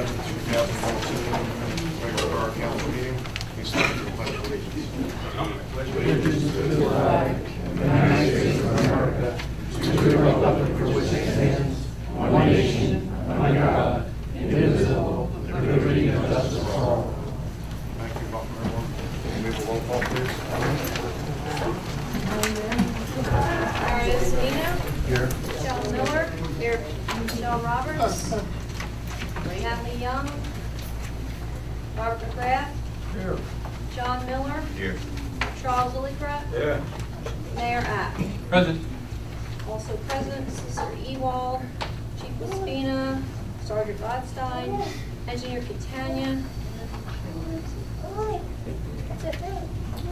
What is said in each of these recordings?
2014 regular council meeting. Please stand for the pledge of allegiance. Allegiance to the flag of the United States of America, to the republic for which it stands, one nation, under God, indivisible, with liberty and justice for all. Thank you, welcome everyone. Can we have a roll call, please? Arias Nino. Here. Michelle Miller. Here. Michelle Roberts. Natalie Young. Robert McGrath. Here. John Miller. Here. Charles Lillycraft. Yeah. Mayor Ack. Present. Also present, Sister Ewald, Chief Espina, Sergeant Rodstein, Engineer Catania.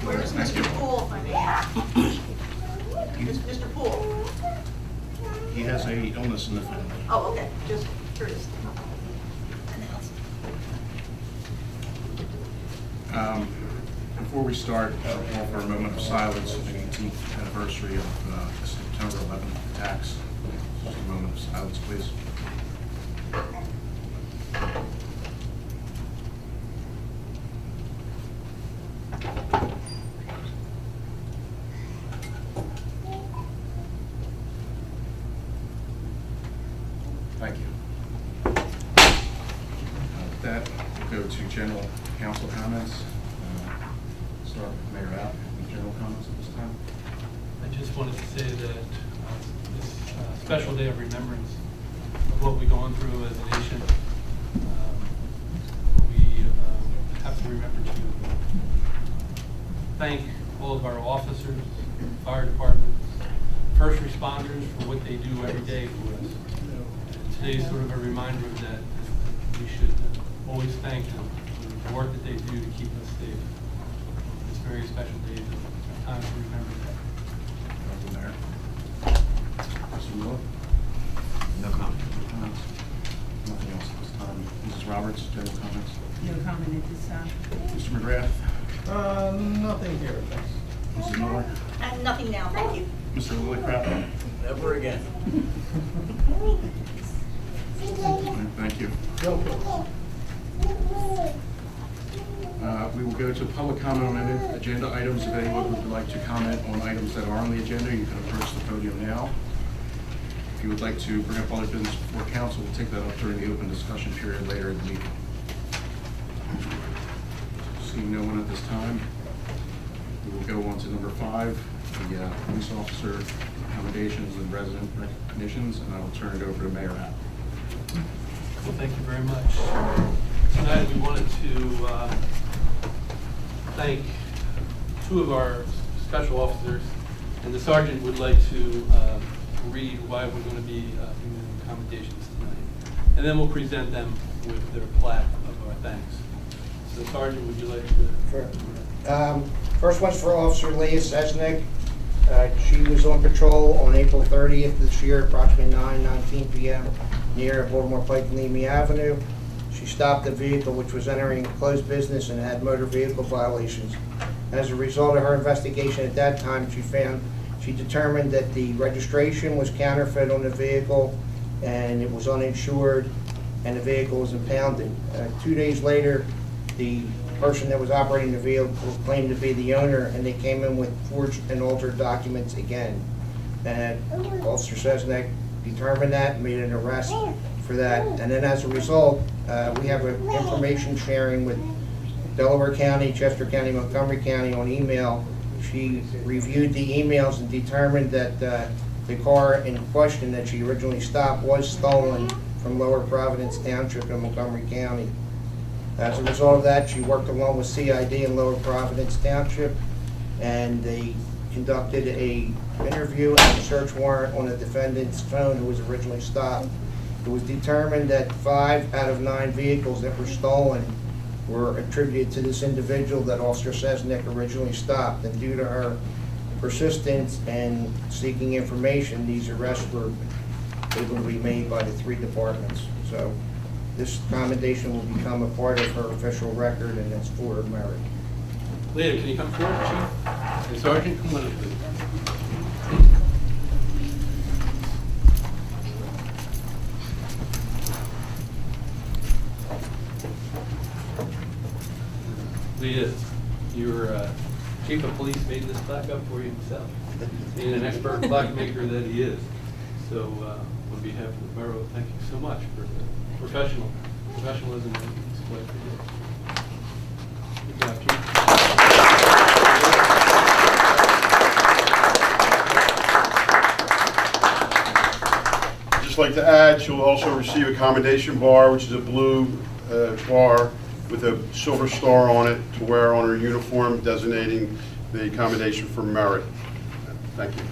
Where's Mr. Poole, if I may ask? Mr. Poole? He has a illness in the family. Oh, okay, just curious. Before we start, I'll offer a moment of silence on the 18th anniversary of the September 11th attacks. Just a moment of silence, please. Thank you. With that, we'll go to general council comments. Start with Mayor App. Any general comments at this time? I just wanted to say that this special day of remembrance of what we've gone through as a nation, we have to remember to thank all of our officers, fire departments, first responders for what they do every day for us. And today's sort of a reminder of that we should always thank them for the work that they do to keep us safe. It's very special days, time to remember that. Thank you, Mayor. Mr. Miller? No comment. No comments? Nothing else at this time. Mrs. Roberts, general comments? No comment at this time. Mr. McGrath? Nothing here, thanks. Mrs. Miller? And nothing now, thank you. Mr. Lillycraft? Never again. Thank you. We will go to public comment on agenda items. If anyone would like to comment on items that are on the agenda, you can approach the podium now. If you would like to bring up other business before council, we'll take that up during the open discussion period later in the meeting. Seeing no one at this time, we will go on to number 5, the police officer accommodations and resident recognitions, and I will turn it over to Mayor App. Well, thank you very much. Tonight we wanted to thank 2 of our special officers, and the sergeant would like to read why we're going to be giving them accommodations tonight. And then we'll present them with their plaque of our thanks. So Sergeant, would you like to? Sure. First one's for Officer Leah Sesnick. She was on patrol on April 30th this year, approximately 9:19 p.m. near Baltimore Pike and Leamy Avenue. She stopped the vehicle which was entering closed business and had motor vehicle violations. As a result of her investigation at that time, she determined that the registration was counterfeit on the vehicle and it was uninsured and the vehicle was impounded. 2 days later, the person that was operating the vehicle claimed to be the owner, and they came in with forged and altered documents again. And Officer Sesnick determined that, made an arrest for that, and then as a result, we have an information sharing with Delaware County, Chester County, Montgomery County on email. She reviewed the emails and determined that the car in question that she originally stopped was stolen from Lower Providence Township in Montgomery County. As a result of that, she worked along with CID in Lower Providence Township, and they conducted an interview and a search warrant on the defendant's phone who was originally stopped. It was determined that 5 out of 9 vehicles that were stolen were attributed to this individual that Officer Sesnick originally stopped, and due to her persistence and seeking information, these arrests were able to be made by the 3 departments. So this commendation will become a part of her official record, and it's for her merit. Leah, can you come forward, Chief? And Sergeant, come on up, please. He is. Your chief of police made this plaque up for you himself, being an expert plaque maker that he is. So on behalf of the borough, thank you so much for the professionalism that you displayed for you. Good job, Chief. I'd just like to add, she'll also receive a commendation bar, which is a blue bar with a silver star on it to wear on her uniform, designating the commendation for merit. Thank you.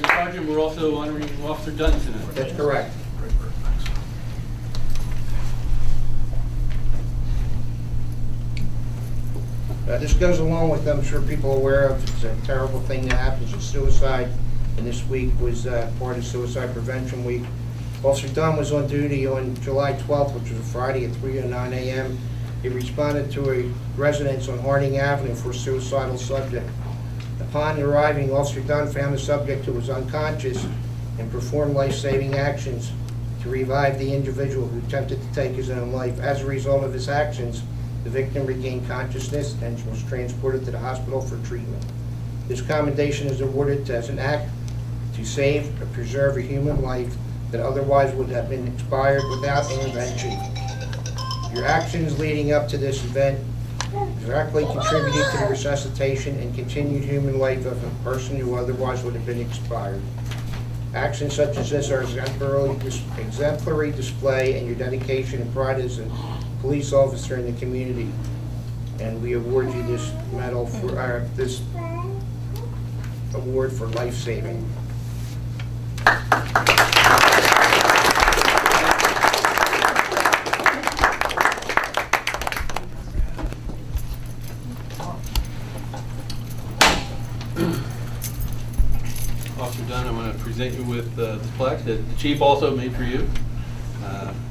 Sergeant, we're also honoring Officer Dunn tonight. That's correct. This goes along with, I'm sure people are aware of, it's a terrible thing that happens with suicide, and this week was part of Suicide Prevention Week. Officer Dunn was on duty on July 12th, which was a Friday at 3:09 a.m. He responded to a residence on Harding Avenue for a suicidal subject. Upon arriving, Officer Dunn found the subject who was unconscious and performed life-saving actions to revive the individual who attempted to take his own life. As a result of his actions, the victim regained consciousness and was transported to the hospital for treatment. This commendation is awarded as an act to save or preserve a human life that otherwise would have been expired without intervention. Your actions leading up to this event directly contributed to the resuscitation and continued human life of a person who otherwise would have been expired. Actions such as this are exemplary display and your dedication and pride as a police officer in the community. And we award you this medal for this award for life saving. Officer Dunn, I want to present you with this plaque that the chief also made for you.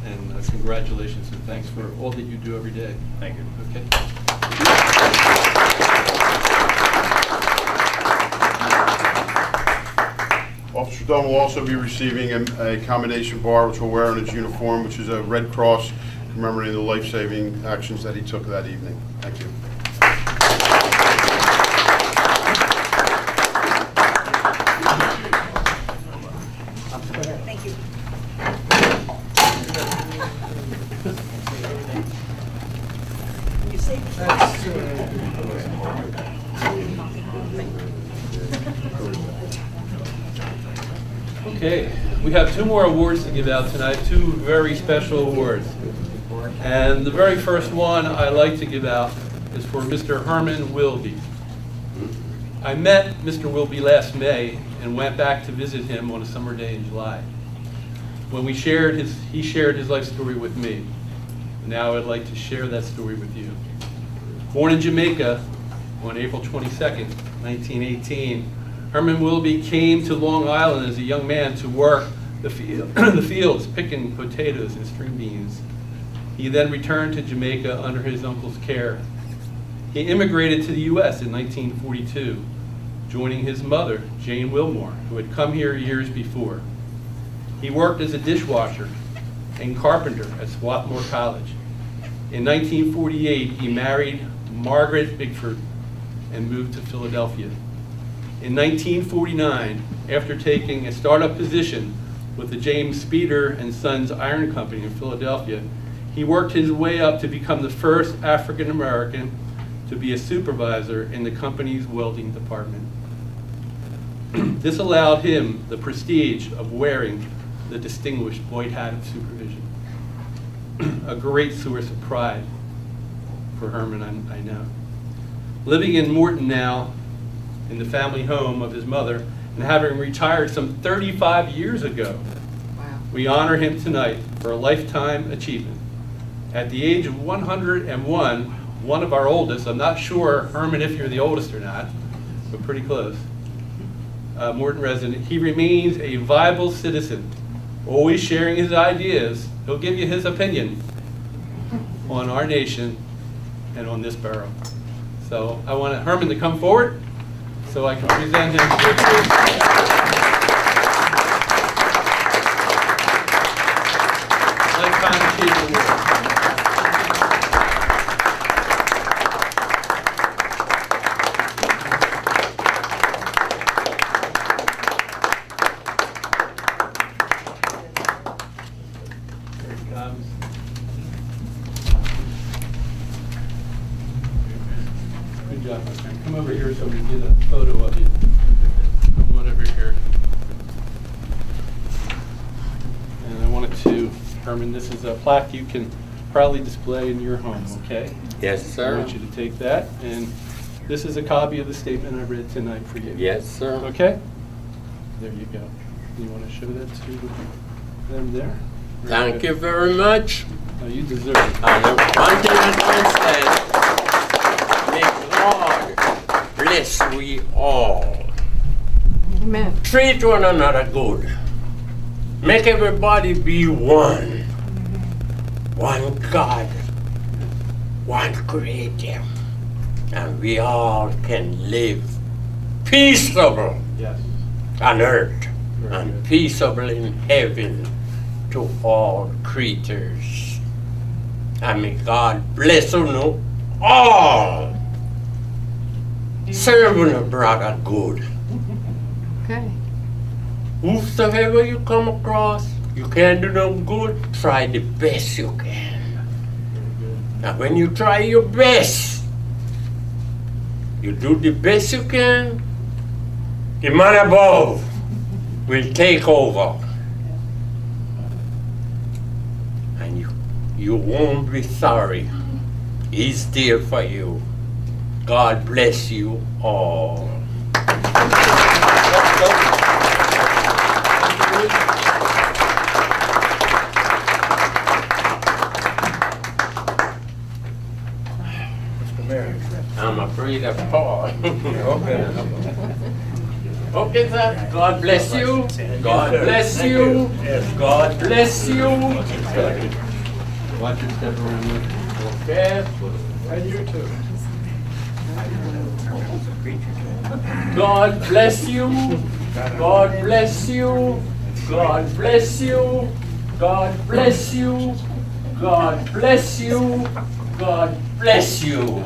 And congratulations and thanks for all that you do every day. Thank you. Okay. Officer Dunn will also be receiving a commendation bar, which will wear on his uniform, which is a Red Cross commemorating the life-saving actions that he took that evening. Thank you. Thank you. You say Okay, we have two more awards to give out tonight, two very special awards. And the very first one I'd like to give out is for Mr. Herman Wilby. I met Mr. Wilby last May and went back to visit him on a summer day in July. When he shared his life story with me. Now I'd like to share that story with you. Born in Jamaica on April 22nd, 1918, Herman Wilby came to Long Island as a young man to work the fields, picking potatoes and string beans. He then returned to Jamaica under his uncle's care. He immigrated to the U.S. in 1942, joining his mother, Jane Wilmore, who had come here years before. He worked as a dishwasher and carpenter at Swarthmore College. In 1948, he married Margaret Bigford and moved to Philadelphia. In 1949, after taking a startup position with the James Speeder and Sons Iron Company in Philadelphia, he worked his way up to become the first African American to be a supervisor in the company's welding department. This allowed him the prestige of wearing the distinguished white hat of supervision. A great source of pride for Herman, I know. Living in Morton now, in the family home of his mother, and having retired some 35 years ago, we honor him tonight for a lifetime achievement. At the age of 101, one of our oldest, I'm not sure, Herman, if you're the oldest or not, but pretty close, Morton resident, he remains a viable citizen, always sharing his ideas. He'll give you his opinion on our nation and on this borough. So I want Herman to come forward so I can present him. Herman, this is a plaque you can proudly display in your home, okay? Yes, I sir. want you to take that, and this is a copy of the statement I read tonight for you. Yes, sir. Okay? There you go. You want to show that to them there? Thank you very much. Oh, you deserve it. And one thing I can say, may God bless we all. Amen. Treat one another good. Make everybody be one. One God, one Creator. And we all can live peaceable Yes. on earth Very and good. peaceable in heaven to all creatures. And may God bless you all. Serving a brother good. Okay. Whosoever you come across, you can't do no good, try the best you can. And when you try your best, you do the best you can, the man above will take over. And you won't be sorry. He's there for you. God bless you all. I'm afraid of Paul. Okay, sir. God bless you. God bless you. God bless you. Watch your step around there. Okay. And you too. God bless you. God bless you. God bless you. God bless you. God bless you. God bless you.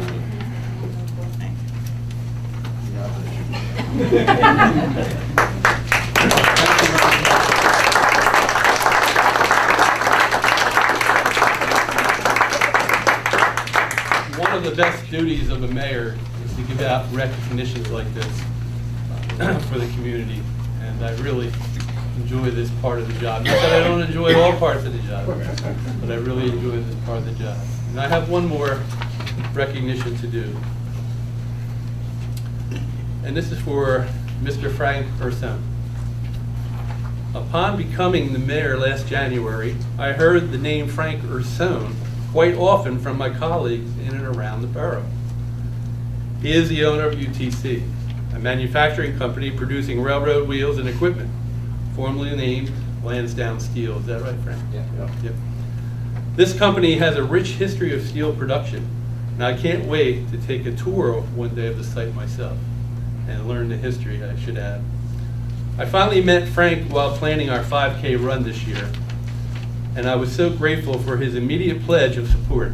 One of the best duties of a mayor is to give out recognitions like this for the community, and I really enjoy this part of the job. Not that I don't enjoy all parts of the job, but I really enjoy this part of the job. And I have one more recognition to do. And this is for Mr. Frank Ursone. Upon becoming the mayor last January, I heard the name Frank Ursone quite often from my colleagues in and around the borough. He is the owner of UTC, a manufacturing company producing railroad wheels and equipment, formerly named Lansdowne Steel. Is that right, Frank? Yeah. Yep. This company has a rich history of steel production, and I can't wait to take a tour one day of the site myself and learn the history, I should add. I finally met Frank while planning our 5K run this year, and I was so grateful for his immediate pledge of support.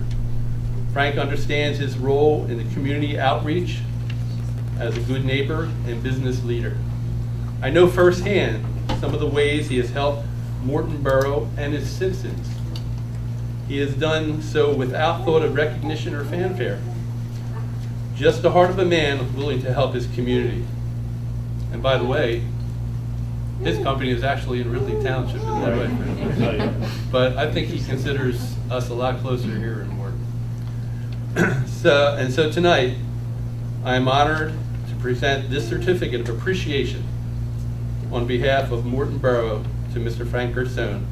Frank understands his role in the community outreach as a good neighbor and business leader. I know firsthand some of the ways he has helped Morton Borough and its citizens. He has done so without thought of recognition or fanfare. Just the heart of a man willing to help his community. And by the way, his company is actually in Ridley Township, isn't that right? But I think he considers us a lot closer here in Morton. So tonight, I am honored to present this certificate of appreciation on behalf of Morton Borough to Mr. Frank Ursone.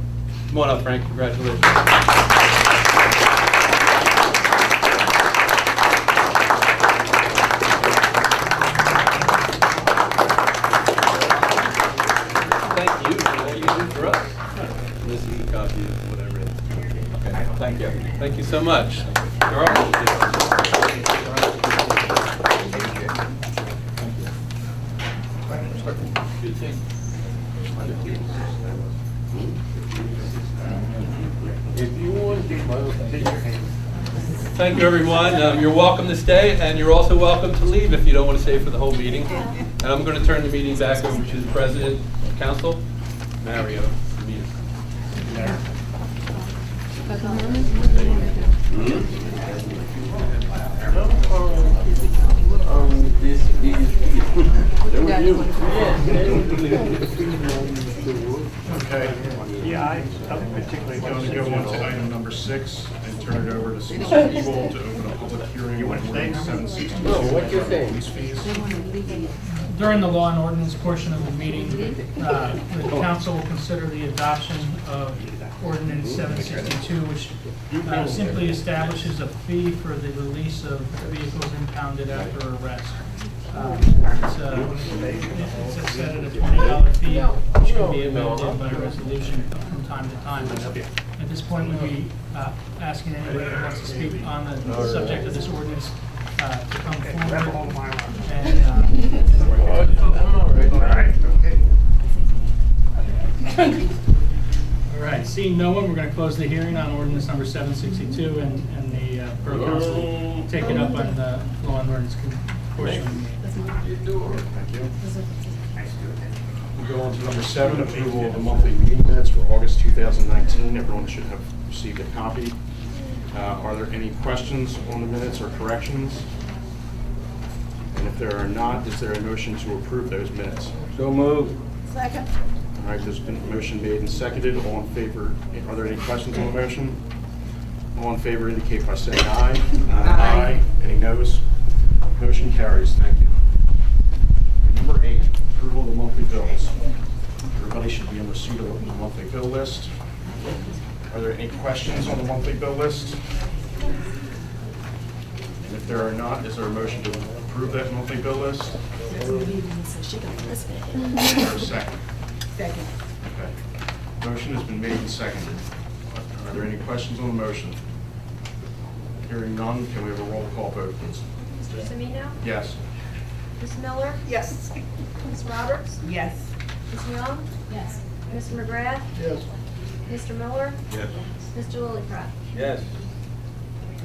Come on up, Frank, congratulations. Thank you for all you do for us. This is a copy of what I read. Okay, thank you. Thank you so much. Good thing. If you want to, take your hand. Thank you, everyone. You're welcome to stay, and you're also welcome to leave if you don't want to stay for the whole meeting. And I'm going to turn the meeting back over to the President of Council, Mario. This Okay. Yeah, I'm particularly going to go on to item number 6 and turn it over to Cesar Evil to open a public hearing on ordinance 762. No, what you saying? Police fees. During the law and ordinance portion of the meeting, the council will consider the adoption of ordinance 762, which simply establishes a fee for the release of vehicles impounded after arrest. It's set at a $20 fee, which can be amended by resolution from time to time. At this point, we'll be asking anybody who wants to speak on the subject of this ordinance to come forward. All right, seeing no one, we're going to close the hearing on ordinance number 762, and the Borough Council will take it up on the law and ordinance portion of the meeting. Thank you. We go on to number 7, approval of the monthly meeting minutes for August 2019. Everyone should have received a copy. Are there any questions on the minutes or corrections? And if there are not, is there a motion to approve those minutes? So move. Second. All right, there's been a motion made and seconded. All in favor, are there any questions on the motion? All in favor indicate by saying aye. Aye. Any noes? Motion carries. Thank you. Number 8, approval of the monthly bills. Everybody should be in receipt of the monthly bill list. Are there any questions on the monthly bill list? And if there are not, is there a motion to approve that monthly bill list? Is there a second? Second. Okay. Motion has been made and seconded. Are there any questions on the motion? Hearing none, can we have a roll call vote, please? Mr. Semino? Yes. Ms. Miller? Yes. Ms. Roberts? Yes. Ms. Young? Yes. Mr. McGrath? Yes. Mr. Miller? Yes. Mr. Lillycrest? Yes.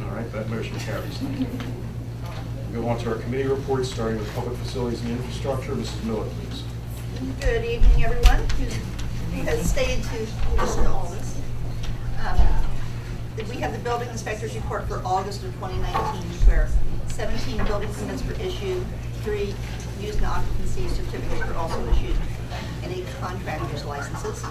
All right, that motion carries. Thank you. We'll go on to our committee reports, starting with Public Facilities and Infrastructure. Mrs. Miller, please. Good evening, everyone who has stayed to listen to all this. We have the building inspector's report for August of 2019, where 17 building permits were issued, 3 use and occupancy certificates were also issued, and 8 contractors' licenses. No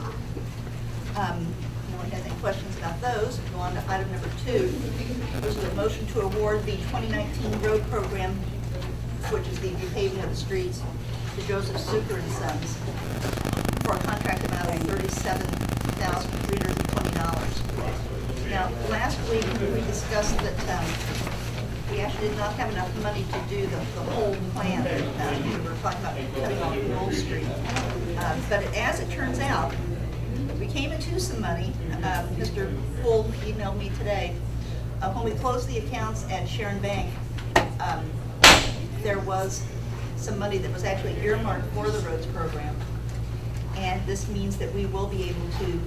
one has any questions about those. Go on to item number 2, which is a motion to award the 2019 road program, which is the repaving of the streets, to Joseph Zucker and Sons for a contract amount of $37,320. Now, last week we discussed that we actually did not have enough money to do the whole plan. We were talking about cutting off Wall Street. But as it turns out, we came into some money. Mr. Poole emailed me today. When we closed the accounts at Sharon Bank, there was some money that was actually earmarked for the roads program. And this means that we will be able to,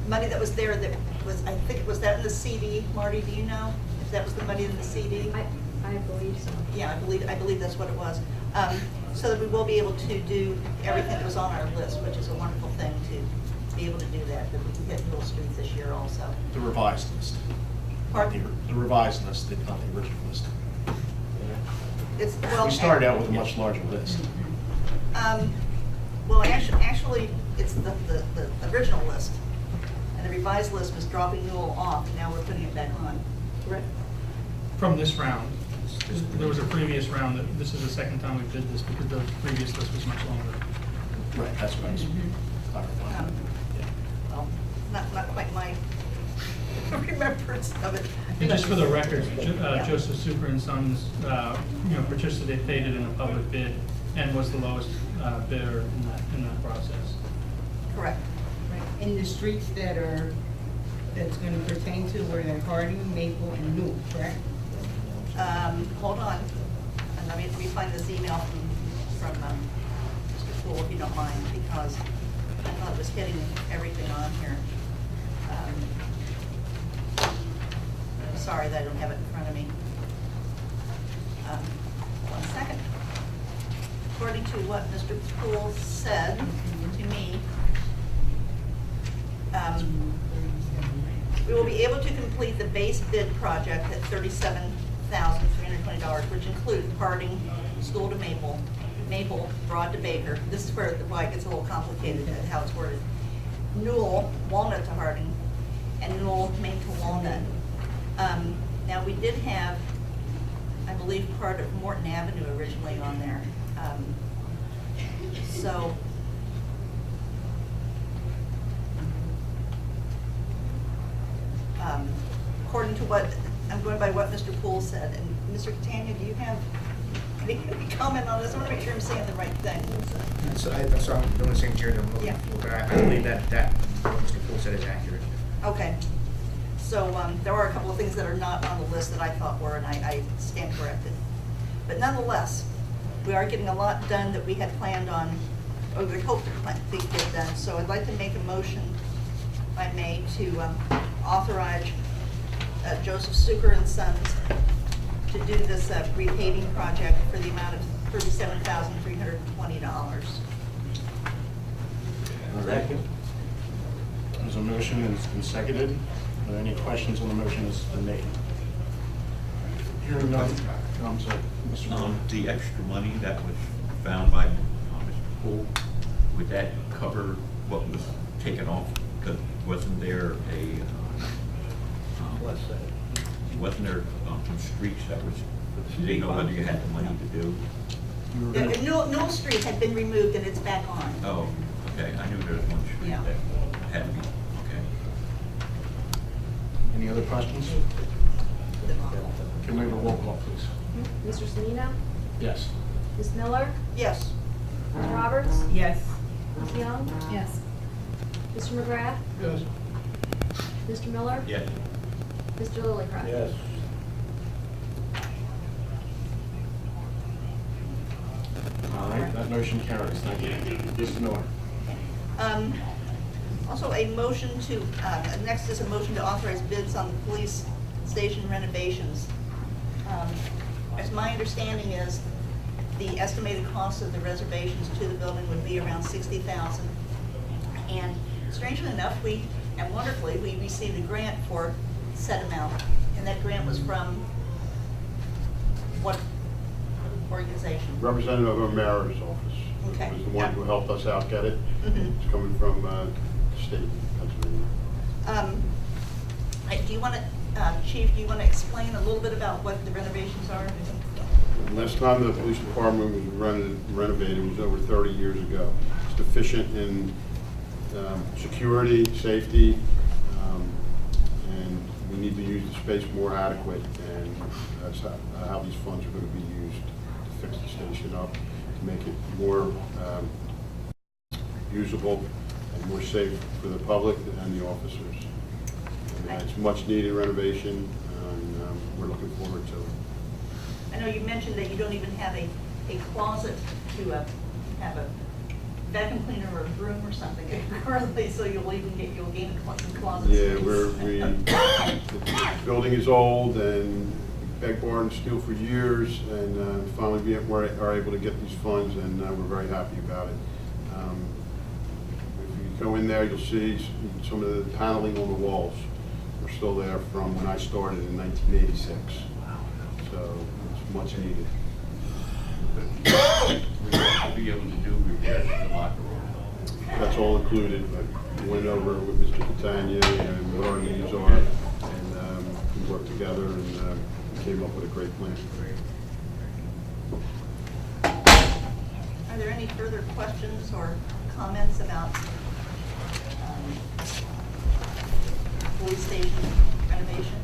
money that was there that was, I think, was that in the CD? Marty, do you know if that was the money in the CD? I believe so. Yeah, I believe that's what it was. So that we will be able to do everything that was on our list, which is a wonderful thing to be able to do that we can hit Middle Street this year also. The revised list. Pardon? The revised list, not the original list. It's, well, We started out with a much larger list. Well, actually, it's the original list. And the revised list was dropping Newell off, and now we're putting it back on. Correct? From this round, there was a previous round, this is the second time we did this because the previous list was much longer. Right, that's what I was clarifying. Well, not quite my remembrance of it. And just for the record, Joseph Super and Sons, participated in a public bid and was the lowest bidder in that process. Correct. In the streets that's going to pertain to where they're Harding, Maple, and Newell, correct? Hold on. And let me find this email from Mr. Poole, if you don't mind, because I thought it was hitting everything on here. I'm sorry that I don't have it in front of me. 1 second. According to what Mr. Poole said to me, we will be able to complete the base bid project at $37,320, which includes Harding, School to Maple, Maple, Broad to Baker. This is why it gets a little complicated at how it's worded. Newell, Walnut to Harding, and Newell, Main to Walnut. Now, we did have, I believe, part of Morton Avenue originally on there. So, according to what, I'm going by what Mr. Poole said, and Mr. Catania, do you have any comment on this? I want to make sure I'm saying the right thing. So I'm doing the same chair that I'm looking Yeah. for, but I believe that what Mr. Poole said is accurate. Okay. So there are a couple of things that are not on the list that I thought were, and I stand corrected. But nonetheless, we are getting a lot done that we had planned on, or we hoped to get done. So I'd like to make a motion, if I may, to authorize Joseph Suker and Sons to do this repaving project for the amount of $37,320. Second. There's a motion and it's been seconded. Are there any questions on the motion that's been made? Hearing none. I'm sorry, Mr. Malone. The extra money that was found by Mr. Poole, would that cover what was taken off? Because wasn't there wasn't there some streets that was, you didn't know whether you had the money to do? You were gonna- Newell Street had been removed and it's back on. Oh, okay, I knew there was one street Yeah. that had to be, okay. Any other questions? Can we have a roll call, please? Mr. Sonino? Yes. Ms. Miller? Yes. Ms. Roberts? Yes. Ms. Young? Yes. Mr. McGrath? Yes. Mr. Miller? Yes. Mr. Lillycrest? Yes. All right, that motion carries. Thank you. Mr. Miller. Also a motion to, next is a motion to authorize bids on the police station renovations. As my understanding is, the estimated cost of the reservations to the building would be around $60,000. And strangely enough, and wonderfully, we received a grant for said amount. And that grant was from what organization? Representative of Mayor's office. Okay. Was the one who helped us out get it. Mhm. It's coming from the state, Pennsylvania. Do you want to, Chief, do you want to explain a little bit about what the renovations are? Last time the police department was renovated was over 30 years ago. It's deficient in security, safety, and we need to use the space more adequate, and that's how these funds are going to be used to fix the station up, to make it more usable and more safe for the public and the officers. And it's much needed renovation, and we're looking forward to it. I know you mentioned that you don't even have a closet to have a vacuum cleaner or a broom or something currently, so you'll gain some closet Yeah, space. the building is old and begged, borrowed, and steal for years, and finally we are able to get these funds, and we're very happy about it. If you go in there, you'll see some of the paneling on the walls are still there from when I started in 1986. So it's much needed. We will be able to do repairs to the locker room. That's all included, but we went over with Mr. Catania and what our needs are, and we worked together and came up with a great plan. Are there any further questions or comments about police station renovation?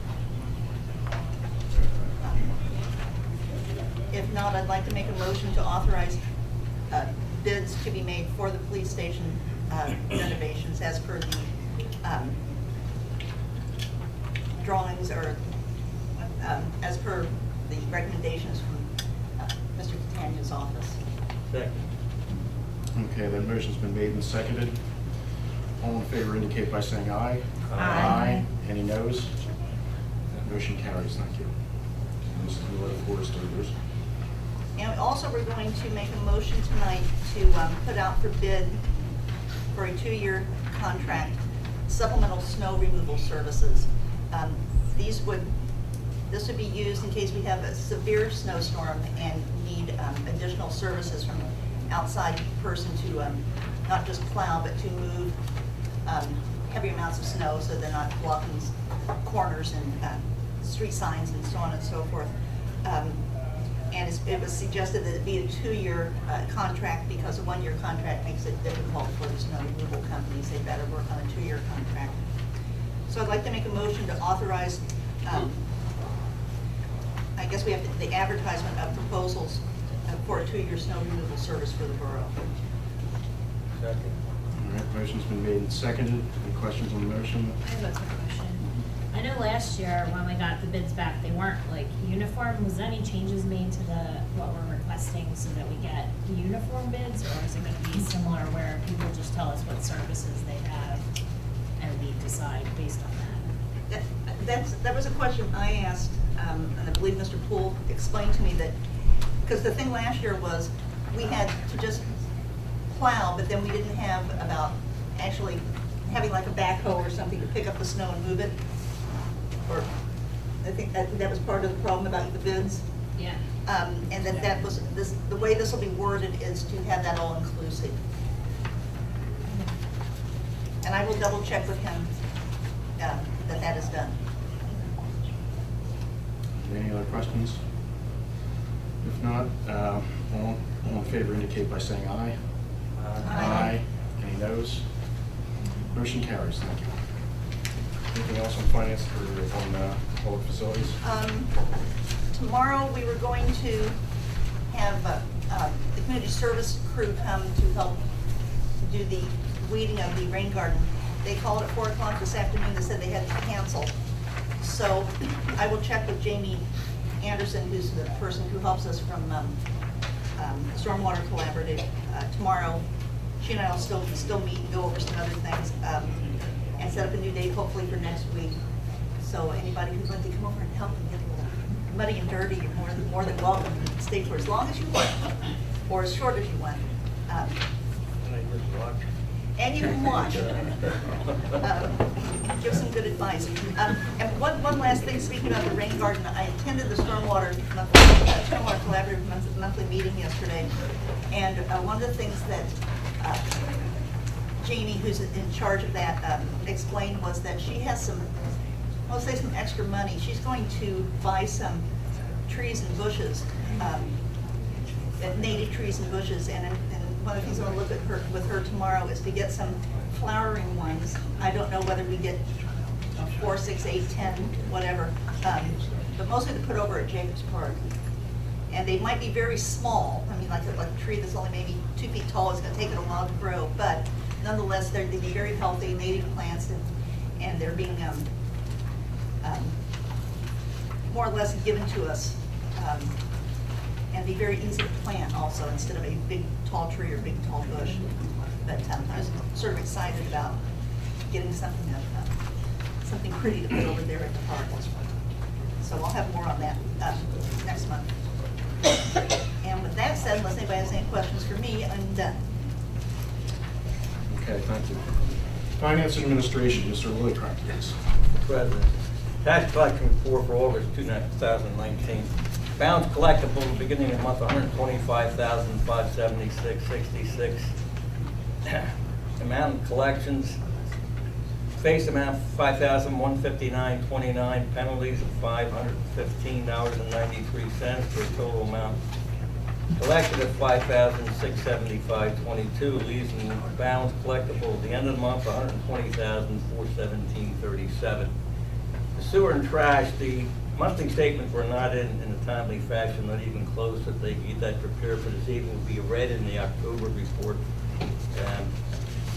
If not, I'd like to make a motion to authorize bids to be made for the police station renovations as per the drawings or as per the recommendations from Mr. Catania's office. Second. Okay, that motion's been made and seconded. All in favor indicate by saying aye. Aye. Any noes? That motion carries. Thank you. Mrs. Miller, the floor is still yours. And also, we're going to make a motion tonight to put out for bid for a 2-year contract, supplemental snow removal services. This This would be used in case we have a severe snowstorm and need additional services from outside person to not just plow, but to move heavy amounts of snow so they're not blocking corners and street signs and so on and so forth. And it was suggested that it be a 2-year contract because a 1-year contract makes it difficult for the snow removal companies. They better work on a 2-year contract. So I'd like to make a motion to authorize, I guess we have the advertisement of proposals for a 2-year snow removal service for the borough. All right, motion's been made and seconded. Any questions on the motion? I have a quick question. I know last year when we got the bids back, they weren't like uniform. Was there any changes made to what we're requesting so that we get uniform bids, or is it going to be similar where people just tell us what services they have and we decide based on that? That was a question I asked, and I believe Mr. Poole explained to me that, because the thing last year was we had to just plow, but then we didn't have about actually having like a backhoe or something to pick up the snow and move it. Or I think that was part of the problem about the bids. Yeah. And that was the way this will be worded is to have that all inclusive. And I will double check with him that is done. Any other questions? If not, all in favor indicate by saying aye. Aye. Any noes? Motion carries. Thank you. Anything else on finance or on public facilities? Tomorrow, we were going to have the community service crew come to help do the weeding of the rain garden. They called at 4 o'clock this afternoon. They said they had to cancel. So I will check with Jamie Anderson, who's the person who helps us from Stormwater Collaborative tomorrow. She and I will still meet and go over some other things and set up a new date, hopefully for next week. So anybody who'd like to come over and help and get a little muddy and dirty, you're more than welcome to stay for as long as you want, or as short as you want. And you can watch. Give some good advice. And one last thing, speaking about the rain garden, I attended the Stormwater Collaborative monthly meeting yesterday, and one of the things that Jamie, who's in charge of that, explained was that she has some extra money. She's going to buy some trees and bushes, native trees and bushes, and one of the things I want to look at with her tomorrow is to get some flowering ones. I don't know whether we get 4, 6, 8, 10, whatever, but mostly to put over at Jacobs Park. And they might be very small. I mean, like a tree that's only maybe 2 feet tall is going to take it a while to grow, but nonetheless, they'd be very healthy native plants, and they're being more or less given to us, and be very easy to plant also instead of a big tall tree or big tall bush. But I was sort of excited about getting something pretty to put over there at the park. So I'll have more on that next month. And with that said, unless anybody has any questions for me, I'm done. Okay, thank you. Finance Administration, Mr. Lillicrap, please. President, tax collection report for August 2019. Balance collectible beginning of the month, $125,576.66. Amount of collections, face amount $5,159.29, penalties of $515.93 for a total amount collected of $5,675.22, leaves in balance collectible at the end of the month $120,417.37. The sewer and trash, the monthly statements were not in a timely fashion, not even close. That they get that prepared for this evening will be read in the October report.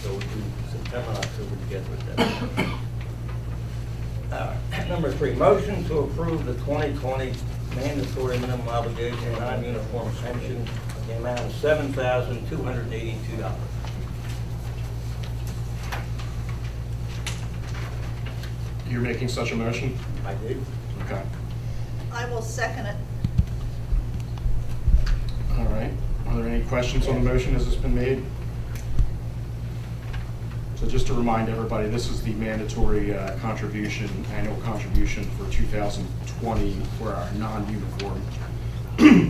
So we'll do September and October together with that. Number 3, motion to approve the 2020 mandatory minimum obligation non-uniform pension in the amount of $7,282. You're making such a motion? I did. Okay. I will second it. All right. Are there any questions on the motion as it's been made? So just to remind everybody, this is the mandatory contribution, annual contribution for 2020 for our non-uniform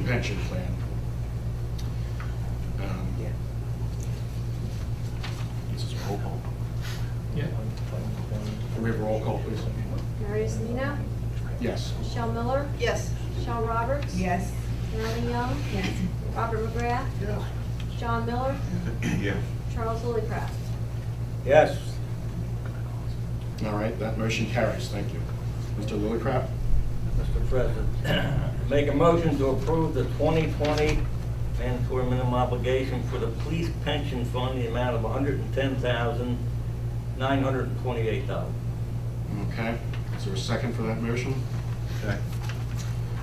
pension plan. This is roll call. Yeah. Can we have a roll call, please? Mary Semino, Yes. Michelle Miller, Yes. Michelle Roberts. Yes. Marilyn Young. Yes. Robert McGrath. Yes. John Miller, Yes. Charles Lillycraft. Yes. All right, that motion carries. Thank you. Mr. Lillycraft? Mr. President, make a motion to approve the 2020 mandatory minimum obligation for the police pension fund, the amount of $110,928. Okay. Is there a second for that motion? Second.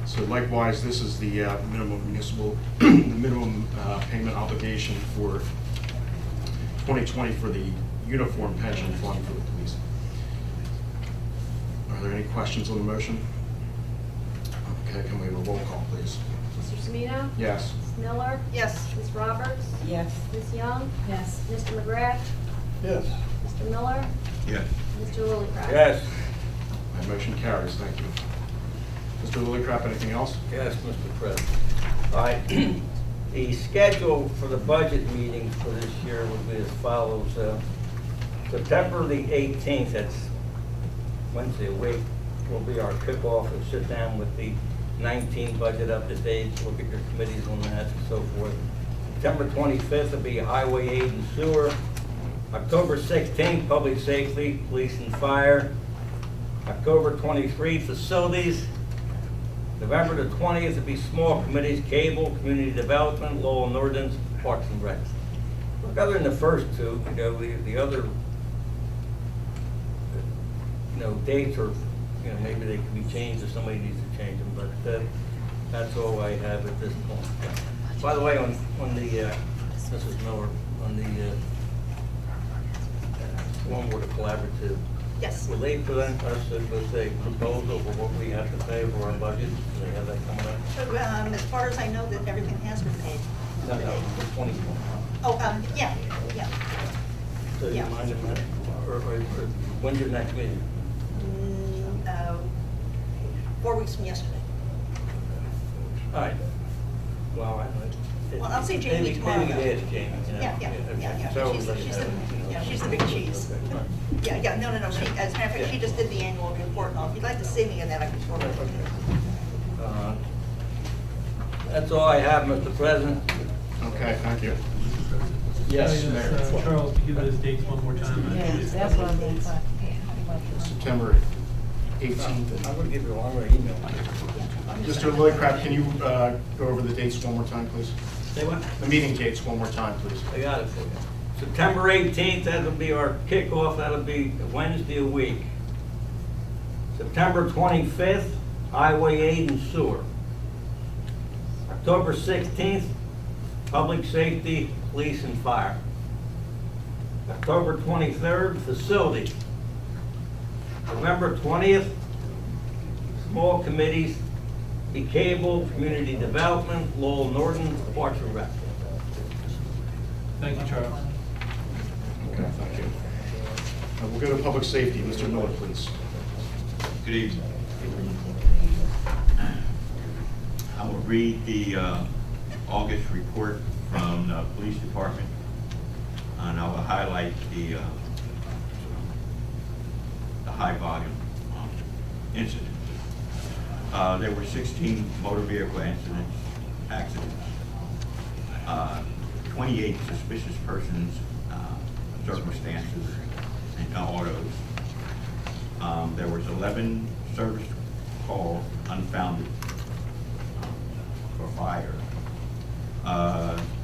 So likewise, this is the minimum municipal, the minimum payment obligation for 2020 for the uniform pension fund for the police. Are there any questions on the motion? Okay, can we have a roll call, please? Mr. Semino, Yes. Ms. Miller, Yes. Ms. Roberts, Yes. Ms. Young, Yes. Mr. McGrath, Yes. Mr. Miller, Yes. Mr. Lillycraft. Yes. That motion carries. Thank you. Mr. Lillycraft, anything else? Yes, Mr. President. All right, the schedule for the budget meeting for this year would be as follows. September the 18th, that's Wednesday a week, will be our kickoff and sit down with the 19 budget up to date, look at your committees on that and so forth. September 25th will be Highway 8 and Sewer. October 16th, Public Safety, Police and Fire. October 23rd, Facilities. November the 20th will be Small Committees, Cable, Community Development, Law and Ordinance, Parks and Recs. Look, other than the first two, the other, dates are, maybe they can be changed if somebody needs to change them, but that's all I have at this point. By the way, on the, Mrs. Miller, on the one with the collaborative, Yes. will they present us with a proposal for what we have to pay for our budget? Do they have that coming up? So, as far as I know, that everything has been paid. No, for 2020. Oh, yeah. So you Yeah. mind if that, or when's your next meeting? 4 weeks from yesterday. All right. Well, Well, I'll see Jamie tomorrow, Maybe though. it is Jamie. Yeah. So- She's the big cheese. Yeah, no, she, as a matter of fact, she just did the annual report, and all. If you'd like to see me in that, I can forward it. That's all I have, Mr. President. Okay, thank you. Yes, Yes, Mayor. Charles, give those dates one more time. Yes, that's what I'm going to say. September 18th. I'm going to give you one more email. Mr. Lillycraft, can you go over the dates one more time, please? Say what? The meeting dates one more time, please. I got it for you. September 18th, that'll be our kickoff, that'll be Wednesday a week. September 25th, Highway 8 and Sewer. October 16th, Public Safety, Police and Fire. October 23rd, Facility. November 20th, Small Committees, the Cable, Community Development, Law and Ordinance, Parks and Rec. Thank you, Charles. Okay, thank you. We'll go to public safety. Mr. Miller, please. Good evening. I will read the August report from the police department, and I will highlight the high volume incidents. There were 16 motor vehicle accidents, 28 suspicious persons, circumstances, and autos. There was 11 service calls unfounded for fire,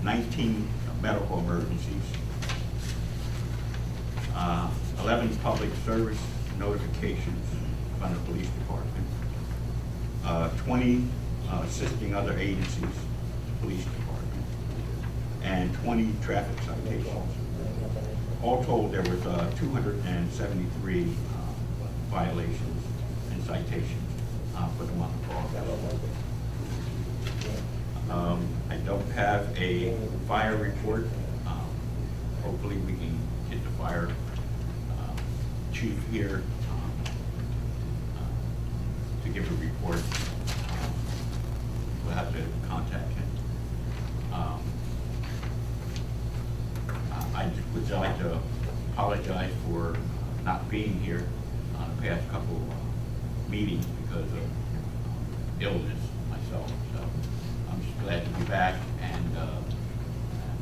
19 medical emergencies, 11 public service notifications from the police department, 20 assisting other agencies, police department, and 20 traffic citations. All told, there was 273 violations and citations for the month of August. I don't have a fire report. Hopefully we can get the fire chief here to give a report. We'll have to contact him. I would like to apologize for not being here on the past couple meetings because of illness myself. So I'm just glad to be back, and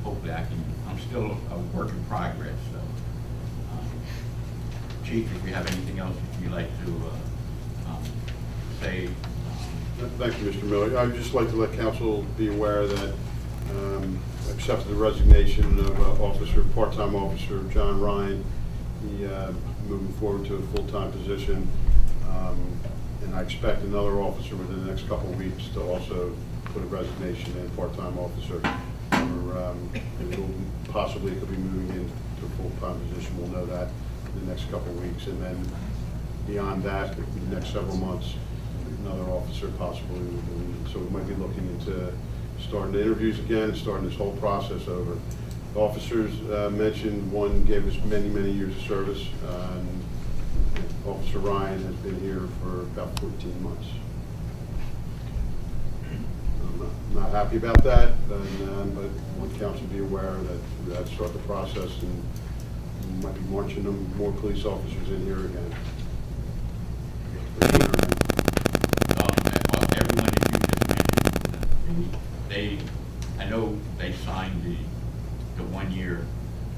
hopefully I'm still a work in progress. So, Chief, if you have anything else that you'd like to say. Thank you, Mr. Miller. I'd just like to let council be aware that I accepted the resignation of part-time officer John Ryan. He moving forward to a full-time position, and I expect another officer within the next couple of weeks to also put a resignation in, part-time officer. It will possibly could be moving into a full-time position. We'll know that in the next couple of weeks, and then beyond that, in the next several months, another officer possibly will be. So we might be looking into starting the interviews again and starting this whole process over. The officers mentioned one gave us many, many years of service. And Officer Ryan has been here for about 14 months. I'm not happy about that, but I want council to be aware that we have to start the process, and we might be marching more police officers in here again. Everyone that you just mentioned, I know they signed the 1 year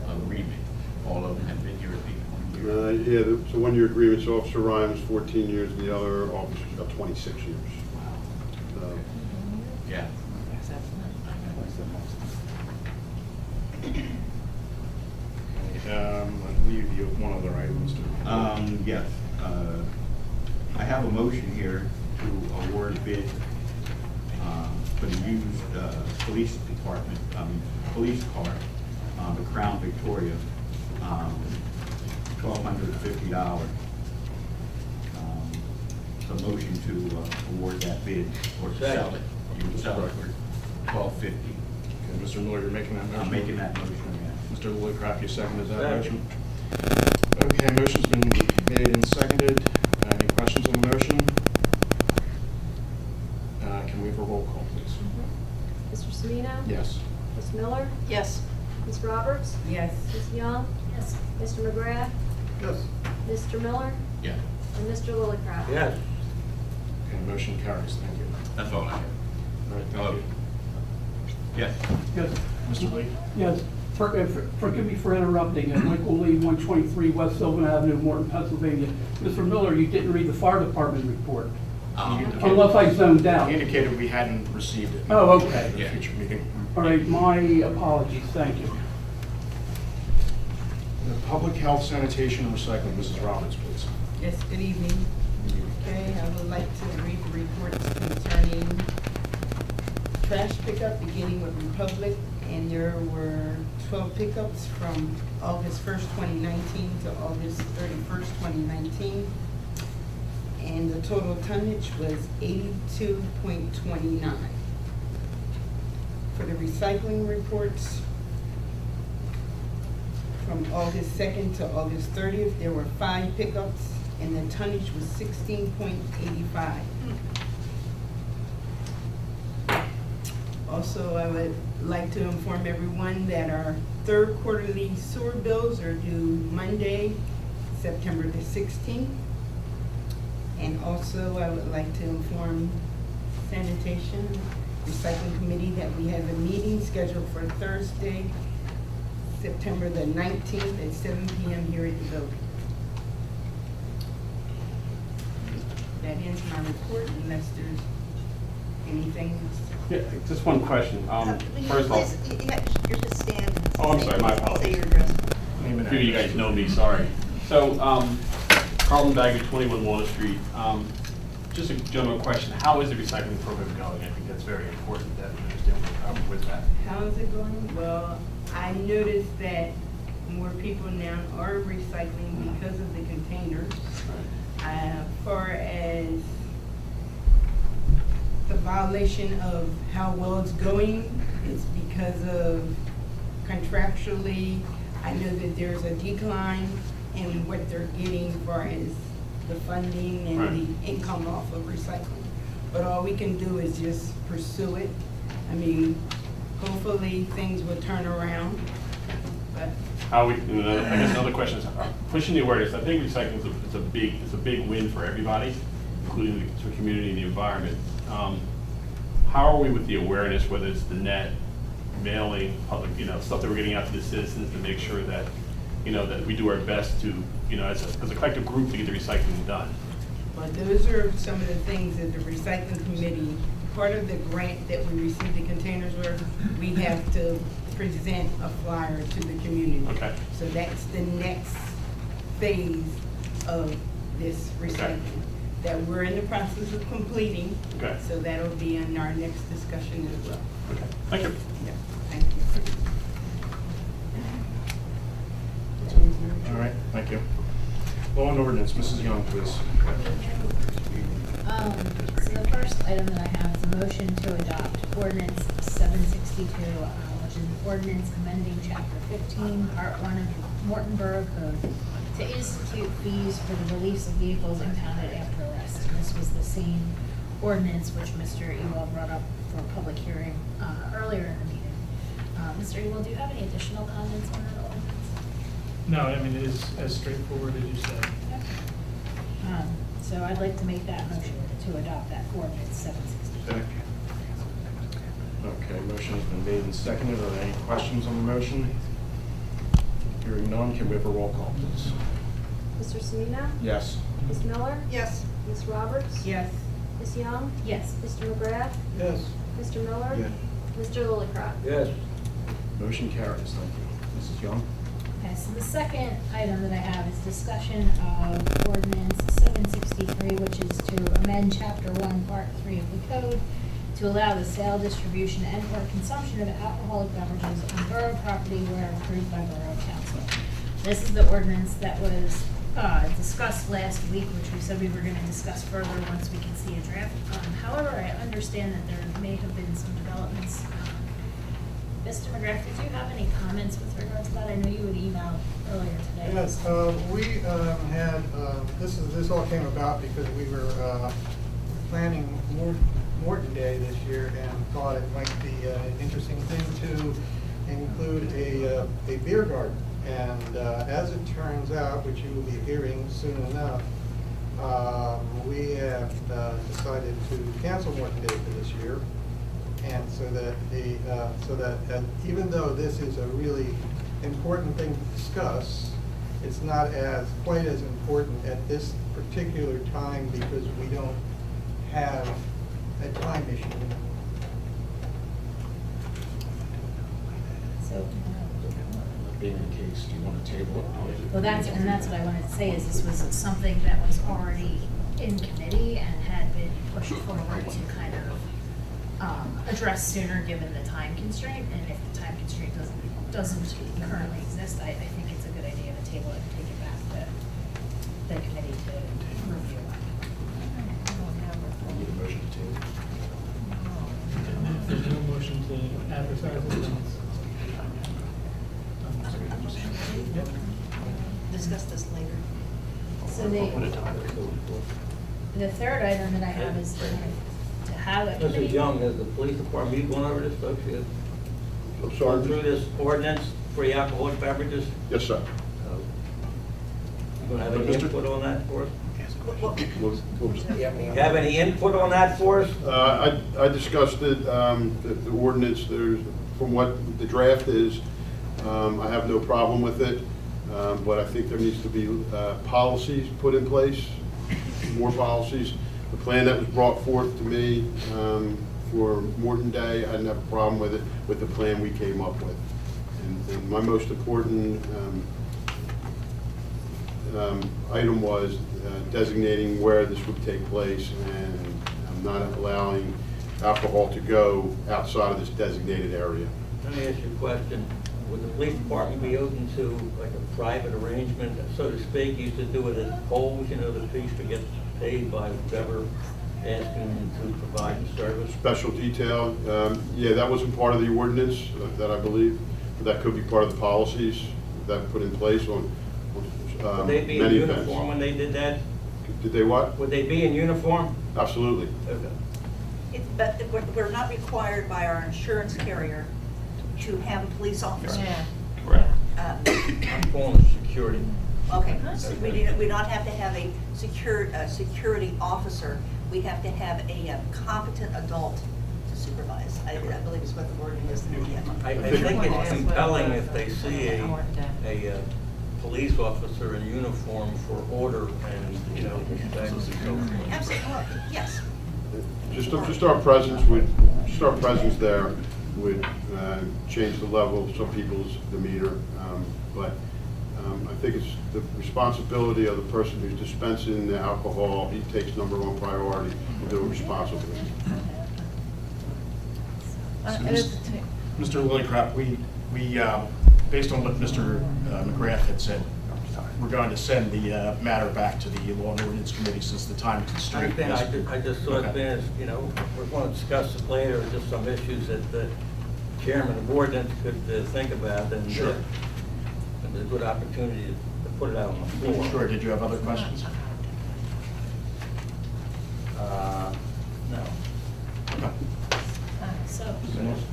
agreement. All of them have been here at least 1 year. Yeah, it's a 1 year agreement. So Officer Ryan was 14 years, and the other officers about 26 years. Wow. Yeah. I believe you have one other item, Mr. Yes. I have a motion here to award a bid for the used police department, police car, the Crown Victoria, $1,250. The motion to award that bid or to sell it. You would sell it for $1,250. Okay, Mr. Miller, you're making that motion? I'm making that motion, yes. Mr. Lillycraft, you seconded that motion? Okay, motion's been made and seconded. Any questions on the motion? Can we have a roll call, please? Mr. Semino? Yes. Ms. Miller? Yes. Ms. Roberts? Yes. Ms. Young? Yes. Mr. McGrath? Yes. Mr. Miller? Yeah, And Mr. Lillicrap? Yes. Okay, motion carries. Thank you. that's all I have. All right, thank you. Yes. Yes, Mr. Lee? yes. Forgive me for interrupting. Michael Lee, 123 West Sylvan Avenue, Morton, Pennsylvania. Mr. Miller, you didn't read the fire department report, unless I zoned out. He indicated we hadn't received it. Oh, okay. For the future meeting. All right, my apologies, thank you. The Public Health, Sanitation, and Recycling, Mrs. Roberts, please. Yes, good evening. Okay, I would like to read the reports concerning trash pickup, beginning with Republic, and there were 12 pickups from August 1st, 2019 to August 31st, 2019. And the total tonnage was 82.29. For the recycling reports, from August 2nd to August 30th, there were 5 pickups, and the tonnage was 16.85. Also, I would like to inform everyone that our third quarterly sewer bills are due Monday, September the 16th. And also, I would like to inform Sanitation Recycling Committee that we have a meeting scheduled for Thursday, September the 19th at 7 p.m. here at the building. That ends my report unless there's anything else. Yeah, just one question. First of all, Please, you're just standing. Oh, I'm sorry, my Say apologies. your address. Name and few of you address. guys know me, sorry. So, Carlton Baggett, 21 Walnut Street. Just a general question, how is the recycling program going? I think that's very important that we understand what's happening with that. How is it going? Well, I noticed that more people now are recycling because of the containers. As far as the violation of how well it's going, it's because of contractually, I know that there's a decline and what they're getting as far as the funding and Right. the income off of recycling. But all we can do is just pursue it. I mean, hopefully things will turn around, but How we, and I guess another question is, pushing the awareness, I think recycling is a big win for everybody, including the community and the environment. How are we with the awareness, whether it's the net, mailing, public, stuff that we're getting out to the citizens to make sure that, that we do our best to, as a collective group to get the recycling done? But those are some of the things that the recycling committee, part of the grant that we received the containers were, we have to present a flyer to the community. Okay. So that's the next phase of this recycling that we're in the process of completing. Okay. So that'll be in our next discussion as well. Okay, thank you. Yeah, thank you. All right, thank you. Law and ordinance, Mrs. Young, please. So the first item that I have is a motion to adopt ordinance 762, which is an ordinance amending chapter 15, part 1 of the Morton Borough Code to institute fees for the release of vehicles impounded after arrest. And this was the same ordinance which Mr. Ewell brought up for a public hearing earlier in the meeting. Mr. Ewell, do you have any additional comments on that ordinance? No, I mean, it is as straightforward as you said. So I'd like to make that motion to adopt that ordinance 762. Okay, motion has been made and seconded. Are there any questions on the motion? Hearing none, can we have a roll call, please? Mr. Semina? Yes. Ms. Miller? Yes. Ms. Roberts? Yes. Ms. Young? Yes. Mr. McGrath? Yes. Mr. Miller? Yes. Mr. Lillicrop? Yes. Motion carries. Thank you. Mrs. Young? Okay, so the second item that I have is discussion of ordinance 763, which is to amend chapter 1, part 3 of the code to allow the sale, distribution, and/or consumption of alcoholic beverages on borough property where approved by Borough Council. This is the ordinance that was discussed last week, which we said we were going to discuss further once we can see a draft. However, I understand that there may have been some developments. Mr. McGrath, did you have any comments with regards to that? I know you had emailed earlier today. Yes, we had, this all came about because we were planning Morton Day this year and thought it might be an interesting thing to include a beer garden. And as it turns out, which you will be hearing soon enough, we have decided to cancel Morton Day for this year. And so that even though this is a really important thing to discuss, it's not quite as important at this particular time because we don't have a time issue. So, Being the case, do you want to table it? well, that's what I wanted to say, is this was something that was already in committee and had been pushed forward to kind of address sooner, given the time constraint. And if the time constraint doesn't currently exist, I think it's a good idea to table it and take it back to the committee to review. I need a motion to table. There's no motion to advertise it. Yep. Discuss this later. So the third item that I have is to have a committee. Mrs. Young, has the police department, you going over this, folks? You I'm gone sorry? through this ordinance, free alcoholic beverages? Yes, sir. You gonna have any Mr. input on that for us? What was that? You have any input on that for us? I discussed it, the ordinance, from what the draft is, I have no problem with it, but I think there needs to be policies put in place, more policies. The plan that was brought forth to me for Morton Day, I didn't have a problem with it, with the plan we came up with. And my most important item was designating where this would take place and not allowing alcohol to go outside of this designated area. Let me ask you a question. Would the police department be open to like a private arrangement, so to speak? Used to do it at polls, you know, the police would get paid by whoever asking to provide the service. Special detail, yeah, that wasn't part of the ordinance that I believe, but that could be part of the policies that put in place on Would they be in many uniform events. when they did that? Did they what? Would they be in uniform? Absolutely. Okay. But we're not required by our insurance carrier to have a police officer. Yeah. Correct. I'm calling it security. Okay, so we don't have to have a security officer. We have to have a competent adult to supervise. I believe is what the wording is in the I think it's compelling if they see a police officer in uniform for order and, you know, respect and so forth. Absolutely, yes. Just our presence there would change the level of some people's demeanor. But I think it's the responsibility of the person who's dispensing the alcohol. He takes #1 priority to do it responsibly. Mr. Lillycrop, we based on what Mr. McGrath had said, we're going to send the matter back to the Law and Ordinance Committee since the time constraint. I just thought, Okay. you know, we're going to discuss it later, just some issues that the chairman of the ordinance could think about, and Sure. and there's a good opportunity to put it out on the floor. Sure, did you have other questions? No. Okay. So,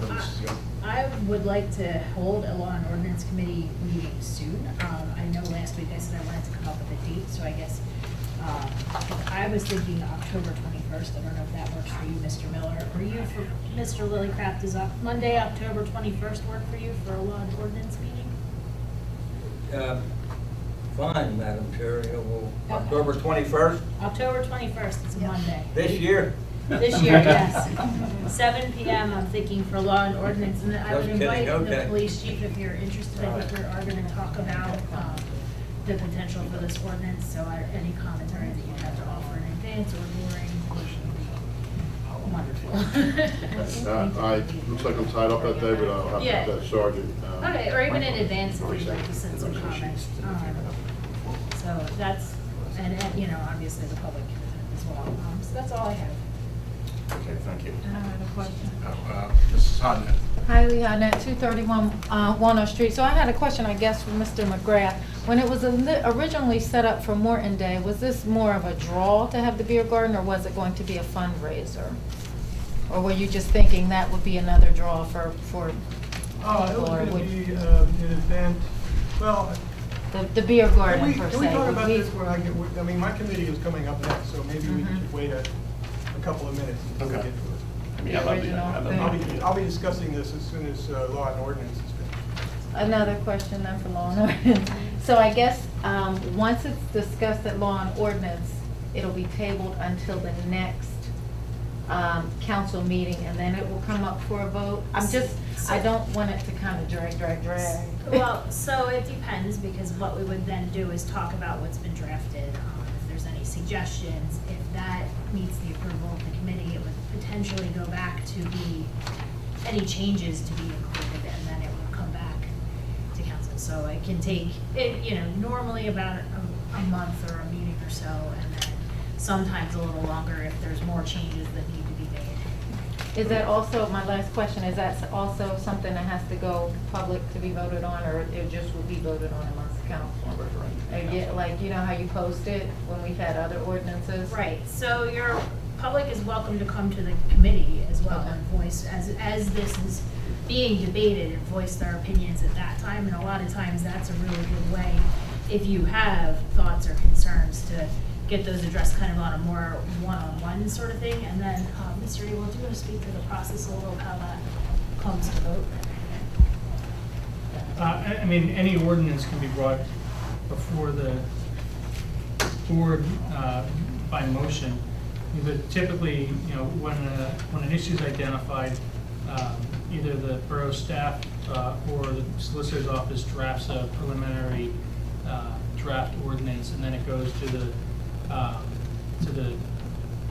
Let's go. I would like to hold a Law and Ordinance Committee meeting soon. I know last week I said I wanted to come up with a date, so I guess, I was thinking October 21st. I don't know if that works for you, Mr. Miller. Or you, for Mr. Lillycraft, does Monday, October 21st work for you for a Law and Ordinance meeting? Fine, Madam Chair, well, Okay. October 21st, October 21st, it's a Monday. this year? This year, yes. 7 PM, I'm thinking, for Law and Ordinance. And I would Just kidding, invite the okay. police chief if you're interested. I think we are going to talk about the potential for this ordinance. So any commentary that you have to offer in advance or during would be wonderful. Looks like I'm tied up that day, but I'll have to Yeah. have that sergeant. Okay, or even in advance if you'd like to send some comments. So that's, and you know, obviously the public can attend as well. So that's all I have. Okay, thank you. I have a question. Mrs. Hodnett. Hi, Lee Honett, 231 Warner Street. So I had a question, I guess, for Mr. McGrath. When it was originally set up for Morton Day, was this more of a draw to have the beer garden, or was it going to be a fundraiser? Or were you just thinking that would be another draw for It people, was or going to would- be an event, well, the beer garden per can we se? talk would about we- this when I mean, my committee is coming up next, so maybe we should wait a couple of minutes until we Okay. get to it. I mean, I'd love to- original I'd love thing. to- I'll be discussing this as soon as law and ordinance is finished. Another question then for Law and Ordinance. So I guess, once it's discussed at Law and Ordinance, it'll be tabled until the next council meeting, and then it will come up for a vote? I don't want it to kind of drag. Well, so it depends, because what we would then do is talk about what's been drafted, if there's any suggestions. If that meets the approval of the committee, it would potentially go back to be, any changes to be included, and then it would come back to council. So it can take, you know, normally about a month or a meeting or so, and then sometimes a little longer if there's more changes that need to be made. Is that also, my last question, is that also something that has to go public to be voted on, or it just will be voted on amongst council? Like, you know how you post it when we've had other ordinances? Right, so your public is welcome to come to the committee as well and voice, as this is being debated, and voice their opinions at that time. And a lot of times, that's a really good way, if you have thoughts or concerns, to get those addressed kind of on a more one-on-one sort of thing. And then, Mr. Ewell, do you want to speak to the process a little, how that comes to vote? I mean, any ordinance can be brought before the board by motion. But typically, you know, when an issue is identified, either the borough staff or the solicitor's office drafts a preliminary draft ordinance, and then it goes to the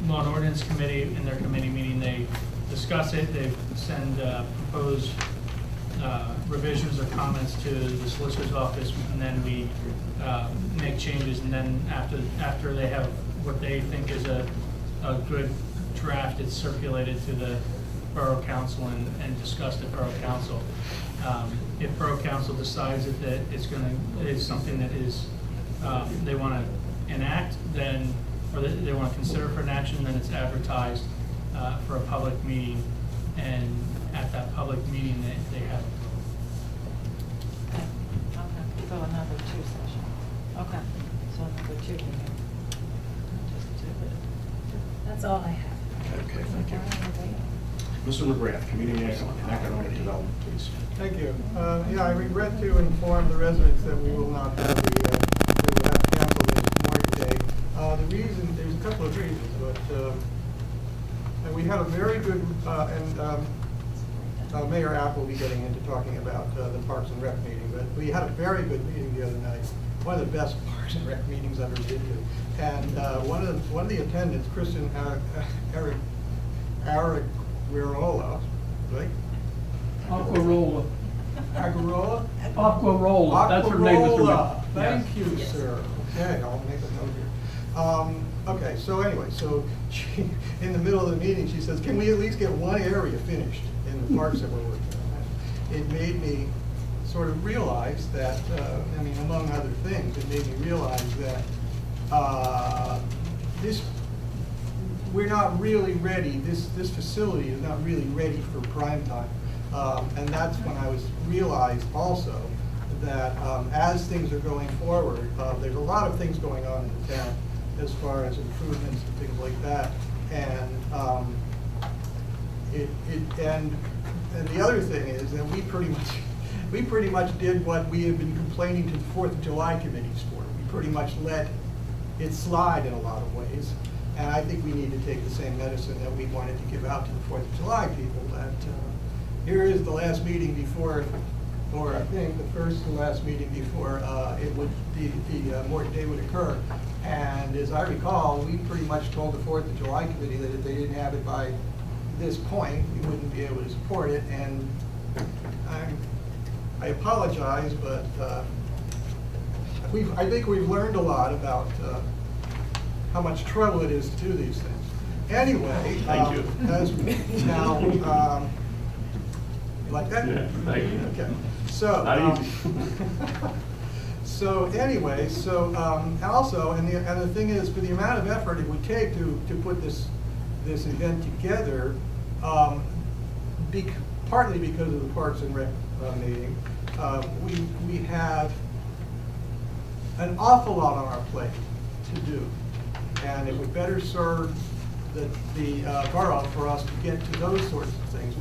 Law and Ordinance Committee. In their committee meeting, they discuss it, they send proposed revisions or comments to the solicitor's office, and then we make changes. And then after they have what they think is a good draft, it's circulated to the Borough Council and discussed at Borough Council. If Borough Council decides that it's something that is, they want to enact, then, or that they want to consider for an action, then it's advertised for a public meeting, and at that public meeting, they have. Okay, so another 2 session. Okay, so another 2 meeting. Just do it. That's all I have. Okay, thank you. Mr. McGrath, Community and Economic Development, please. Thank you. Yeah, I regret to inform the residents that we will not have we will have to cancel this Morton Day. The reason, there's a couple of reasons, but and we had a very good, Mayor App will be getting into talking about the Parks and Rec meeting, but we had a very good meeting the other night. One of the best Parks and Rec meetings I've ever been to. And one of the attendants, Kristen Araguerola, right? Aquarola. Aguerola? Aquarola, that's her name, Mr. Aquarola. Mayor. Thank you, sir. Okay, I'll make a note here. Okay, so anyway, so she, in the middle of the meeting, she says, can we at least get one area finished in the parks that we're working on? It made me sort of realize that, I mean, among other things, it made me realize that we're not really ready, this facility is not really ready for prime time. And that's when I realized also that as things are going forward, there's a lot of things going on in the town as far as improvements and things like that. And and the other thing is that we pretty much did what we have been complaining to the 4th of July committees for. We pretty much let it slide in a lot of ways. And I think we need to take the same medicine that we wanted to give out to the 4th of July people, that here is the last meeting before, or I think the first and last meeting before the Morton Day would occur. And as I recall, we pretty much told the 4th of July committee that if they didn't have it by this point, we wouldn't be able to support it. And I apologize, but I think we've learned a lot about how much trouble it is to do these things. Anyway, Thank you. As now, you like that? Yeah, thank you. Okay. So. Not easy. So anyway, so also, and the thing is, for the amount of effort it would take to put this event together, partly because of the Parks and Rec meeting, we have an awful lot on our plate to do, and it would better serve the borough for us to get to those sorts of things.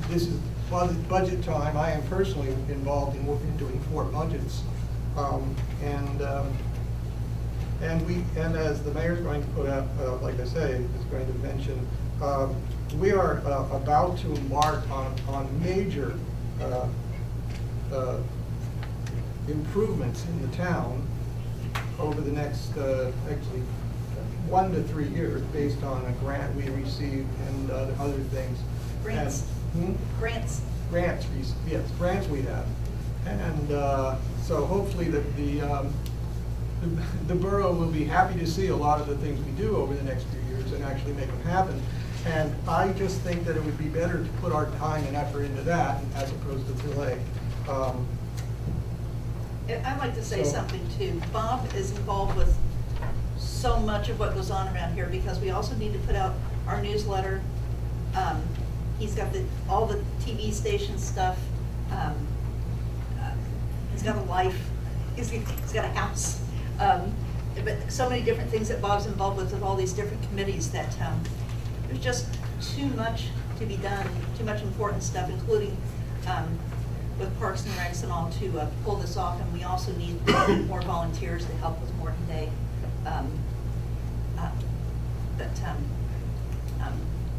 This is budget time. I am personally involved in doing 4 budgets. And as the mayor's going to put out, like I say, is going to mention, we are about to embark on major improvements in the town over the next, actually, 1 to 3 years, based on a grant we received and other things. Grants. And, Grants. Grants, yes, grants we have. And so hopefully the borough will be happy to see a lot of the things we do over the next few years and actually make them happen. And I just think that it would be better to put our time and effort into that as opposed to delay. I'd like to say So- something too. Bob is involved with so much of what goes on around here because we also need to put out our newsletter. He's got all the TV station stuff. He's got a life. He's got a house. But so many different things that Bob's involved with all these different committees that there's just too much to be done, too much important stuff, including with Parks and Recs and all to pull this off. And we also need more volunteers to help with Morton Day.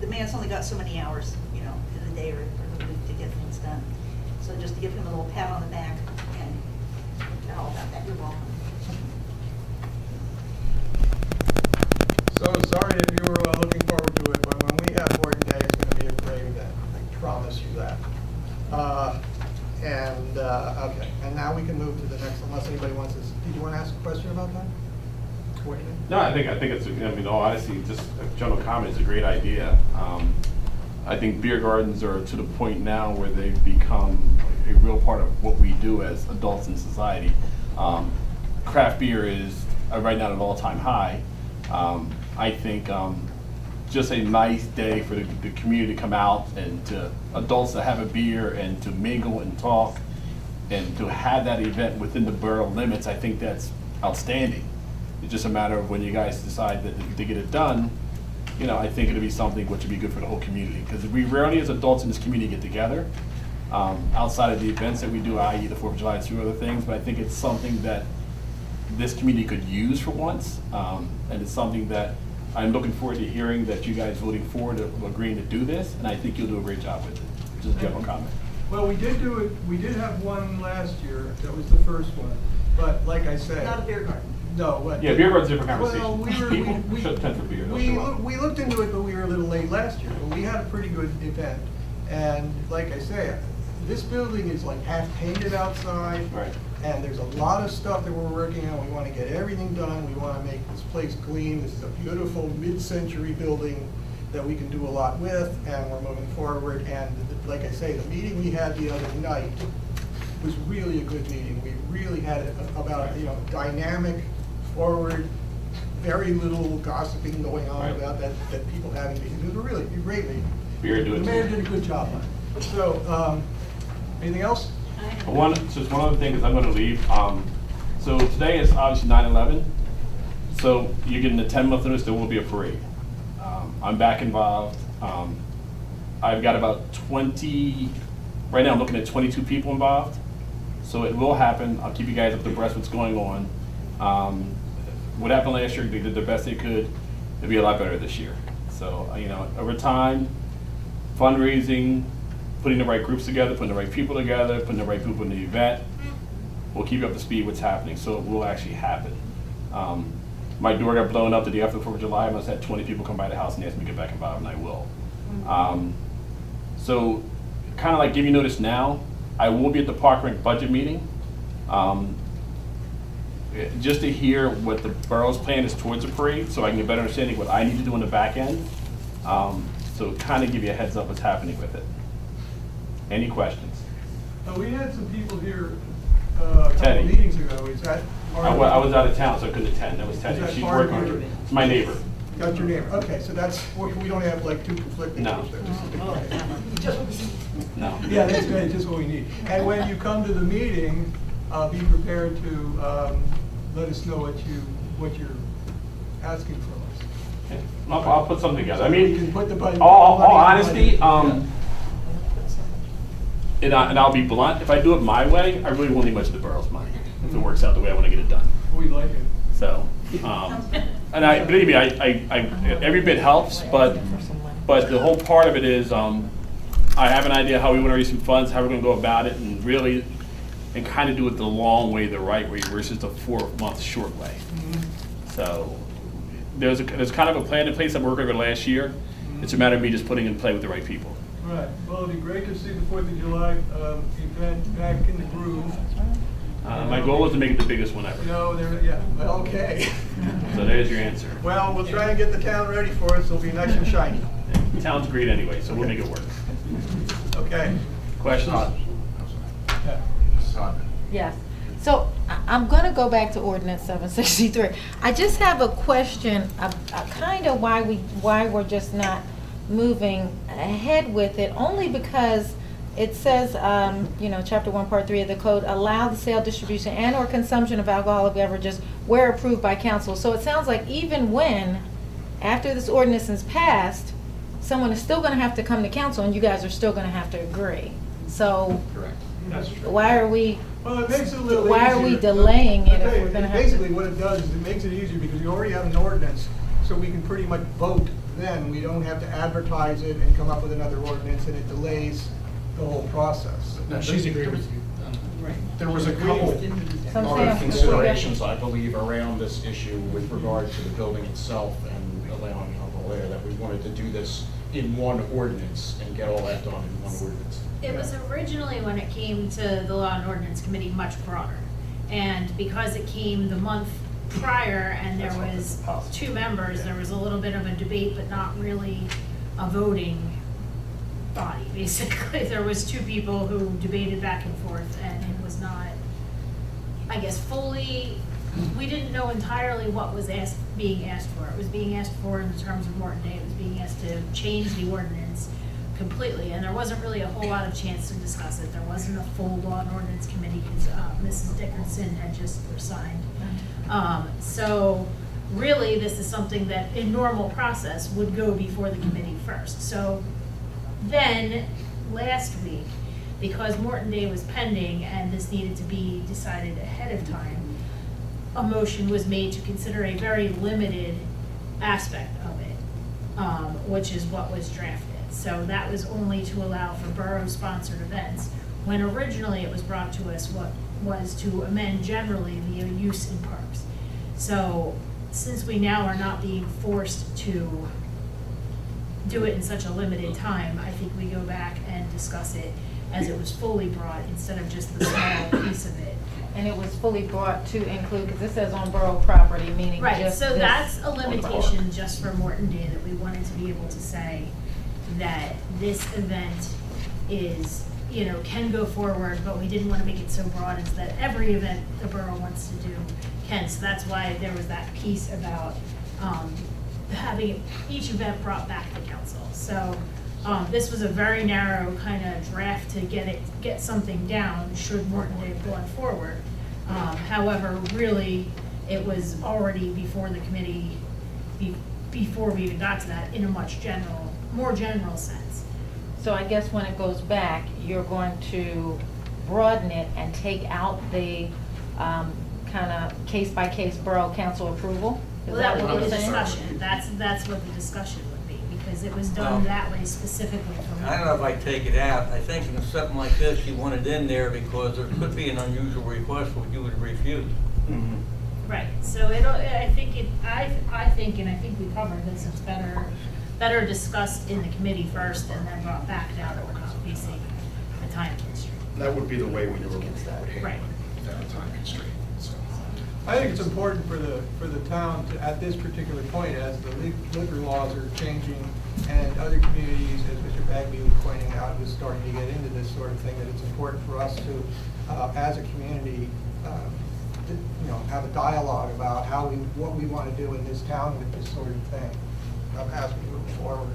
The man's only got so many hours, in the day or the week to get things done. So just to give him a little pat on the back and all about that, you're welcome. So sorry if you were looking forward to it, but when we have Morton Day, it's going to be a great event. I promise you that. Okay, and now we can move to the next, unless anybody wants this. Did you want to ask a question about that? No, I think it's, all honesty, just a general comment, it's a great idea. I think beer gardens are to the point now where they've become a real part of what we do as adults in society. Craft beer is right now at an all-time high. I think just a nice day for the community to come out and to adults to have a beer and to mingle and talk and to have that event within the borough limits, I think that's outstanding. It's just a matter of when you guys decide that to get it done, you know, I think it'll be something which would be good for the whole community. Because we rarely as adults in this community get together outside of the events that we do, i.e. the 4th of July and 2 other things, but I think it's something that this community could use for once. And it's something that I'm looking forward to hearing that you guys voting forward to agreeing to do this, and I think you'll do a great job with it. Just a general comment. Well, we did do it, we did have one last year, that was the first one, but like I said. Not a beer garden. No, but. Yeah, beer garden's a different Well, conversation. People should tend for beer. They'll show up. we looked into it, but we were a little late last year, but we had a pretty good event. And like I say, this building is like half painted outside. Right. And there's a lot of stuff that we're working on. We want to get everything done. We want to make this place clean. This is a beautiful mid-century building that we can do a lot with, and we're moving forward. And like I say, the meeting we had the other night was really a good meeting. We really had it about, you know, dynamic, forward, very little gossiping going on about that people having meetings. It was a really great meeting. Beer do it The mayor too. did a good job on it. So, anything else? Just one other thing, because I'm going to leave. So today is obviously 9/11. So you're getting a 10-month notice there will be a parade. I'm back involved. I've got about 20, right now I'm looking at 22 people involved. So it will happen. I'll keep you guys up to breast what's going on. What happened last year, they did their best they could. It'll be a lot better this year. So, you know, over time, fundraising, putting the right groups together, putting the right people together, putting the right people in the event, will keep you up to speed what's happening. So it will actually happen. My door got blown up the day after the 4th of July. I must have had 20 people come by the house and ask me to get back involved, and I will. So kind of like give you notice now, I will be at the Park Rink budget meeting. Just to hear what the borough's plan is towards the parade, so I can get better understanding what I need to do on the back end. So kind of give you a heads up what's happening with it. Any questions? We had some people here a couple Teddy. of meetings ago. Is that? I was out of town, so I couldn't attend. That was Teddy. Is that She's part of working. your- It's my neighbor. Got your name. Okay, so that's, we don't have like two conflicting. No. groups there. No. Yeah, that's great, just what we need. And when you come to the meeting, be prepared to let us know what you're asking from us. Okay. I'll put something together. I We mean, can put the budget- all money in the honesty, budget. and I'll be blunt, if I do it my way, I really won't need much of the borough's money, if it works out the way I want to get it done. We like it. So, and believe me, every bit helps, but the whole part of it is, I have an idea how we want to raise some funds, how we're going to go about it, and really, and kind of do it the long way, the right way, versus the 4-month short way. So, there's kind of a plan in place that worked over last year. It's a matter of me just putting in play with the right people. Right, well, it'd be great to see the 4th of July event back in the groove. My goal is to make it the biggest one ever. No, yeah, well, okay. So there's your answer. Well, we'll try and get the town ready for us. It'll be nice and shiny. The town's great anyway, so we'll make it work. Okay. Questions? Yes. So I'm going to go back to ordinance 763. I just have a question, kind of why we're just not moving ahead with it, only because it says, you know, Chapter 1, Part 3 of the code, allow the sale, distribution, and/or consumption of alcoholic beverages where approved by council. So it sounds like even when, after this ordinance is passed, someone is still going to have to come to council, and you guys are still going to have to agree. So Correct. That's true. why are we? Well, it makes it a little Why are we easier. delaying it if Okay, we're going to have basically to? what it does is it makes it easier because you already have an ordinance, so we can pretty much vote then. We don't have to advertise it and come up with another ordinance, and it delays the whole process. No, she's agreed with you. There was a couple Some other say- considerations, I believe, around this issue with regard to the building itself and allowing alcohol there, that we wanted to do this in one ordinance and get all that done in one ordinance. It was originally, when it came to the Law and Ordinance Committee, much broader. And because it came the month prior and there was 2 members, there was a little bit of a debate, but not really a voting body, basically. There was two people who debated back and forth, and it was not, I guess, fully, we didn't know entirely what was being asked for. It was being asked for in terms of Morton Day. It was being asked to change the ordinance completely, and there wasn't really a whole lot of chance to discuss it. There wasn't a full law and ordinance committee because Mrs. Dickerson had just resigned. So really, this is something that in normal process would go before the committee first. So then, last week, because Morton Day was pending and this needed to be decided ahead of time, a motion was made to consider a very limited aspect of it, which is what was drafted. So that was only to allow for borough-sponsored events, when originally it was brought to us what was to amend generally the use in parks. So since we now are not being forced to do it in such a limited time, I think we go back and discuss it as it was fully brought instead of just the small piece of it. And it was fully brought to include, because this says on borough property, meaning Right, just so this that's a on the limitation borough. just for Morton Day, that we wanted to be able to say that this event is, you know, can go forward, but we didn't want to make it so broad as that every event the borough wants to do can. So that's why there was that piece about having each event brought back to council. So this was a very narrow kind of draft to get something down should Morton Day have gone forward. However, really, it was already before the committee, before we even got to that, in a more general sense. So I guess when it goes back, you're going to broaden it and take out the kind of case-by-case borough council approval? Is Well, that what would be you're the saying? discussion. That's what the discussion would be, because it was done that way specifically for. I don't know if I take it out. I think in something like this, you want it in there because there could be an unusual request which you would refuse. Right, so I think, and I think we covered this, it's better discussed in the committee first and then brought back down to obviously the time constraint. That would be the way we do it. Right. Without a time constraint, so. I think it's important for the town to, at this particular point, as the liquor laws are changing and other communities, as Mr. Bagby was pointing out, is starting to get into this sort of thing, that it's important for us to, as a community, have a dialogue about what we want to do in this town with this sort of thing, as we move forward.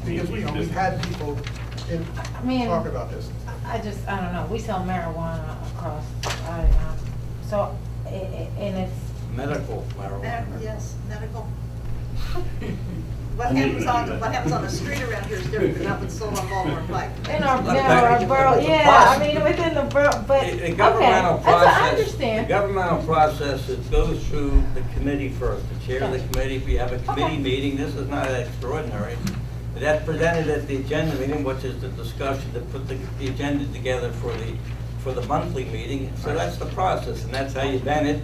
Because we've had people talk about this. I don't know, we sell marijuana across, so, and it's, Medical marijuana. Yes, medical. What happens on the street around here is different than what's sold on Baltimore Pike. in our borough, yeah, I mean, within the borough, but, The okay, governmental I process, understand. the governmental process, it goes through the committee first. The chair of the committee, if you have a committee meeting, this is not extraordinary. That's presented at the agenda meeting, which is the discussion to put the agenda together for the monthly meeting. So that's the process, and that's how you done it.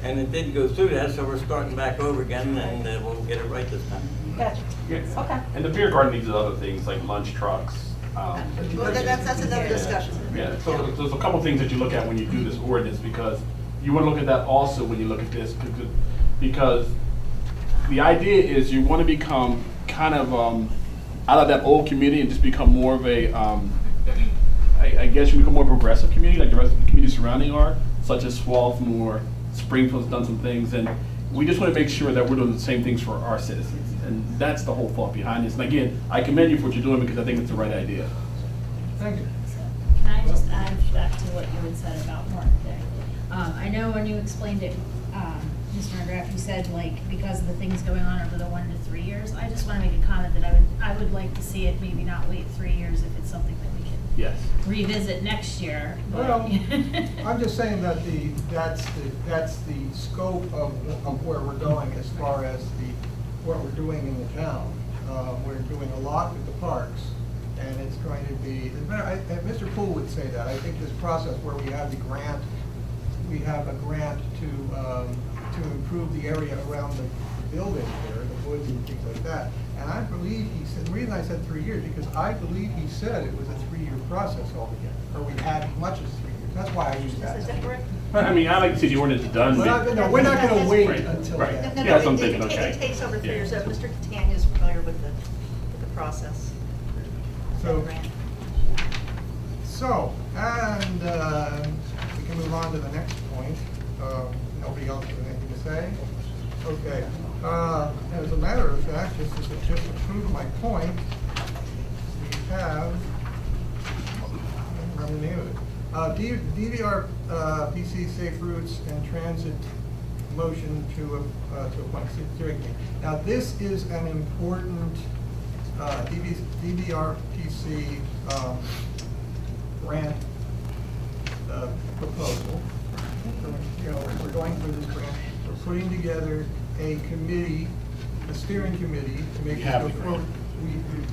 And it did go through that, so we're starting back over again, and we'll get it right this time. Gotcha. Yes. Okay. And the beer garden needs other things like lunch trucks. Well, that's another discussion. Yeah, so there's a couple things that you look at when you do this ordinance, because you want to look at that also when you look at this, because the idea is you want to become kind of out of that old community and just become more of a, I guess you become more progressive community, like the rest of the community surrounding are, such as Swarthmore, Springfield's done some things, and we just want to make sure that we're doing the same things for our citizens. And that's the whole thought behind this. And again, I commend you for what you're doing because I think it's the right idea. Thank you. Can I just add back to what you had said about Morton Day? I know when you explained it, Mr. McGrath, you said like because of the things going on over the 1 to 3 years. I just want to make a comment that I would like to see it maybe not wait 3 years if it's something that we can revisit next year. But Well, I'm just saying that that's the scope of where we're going as far as what we're doing in the town. We're doing a lot with the parks, and it's going to be, and Mr. Poole would say that. I think this process where we have a grant to improve the area around the building here, the woods and things like that. And I believe he said, the reason I said 3 years, because I believe he said it was a 3-year process altogether, or we had as much as 3 years. That's why I used that. Is that correct? I mean, I like to see the ordinance done. We're not going to wait Right, until right. then. Yeah, that's what I'm thinking, okay. It takes over 3 Yeah. years. Mr. Catania is familiar with the process. the grant. So, and we can move on to the next point. Nobody else has anything to say? Okay. As a matter of fact, just to prove my point, we have, I don't remember the name of it, DVR PC Safe Routes and Transit motion to appoint steering committee. Now, this is an important DVRPC grant proposal. You know, we're going for this grant. We're putting together a committee, a steering committee to make We this have go the forward.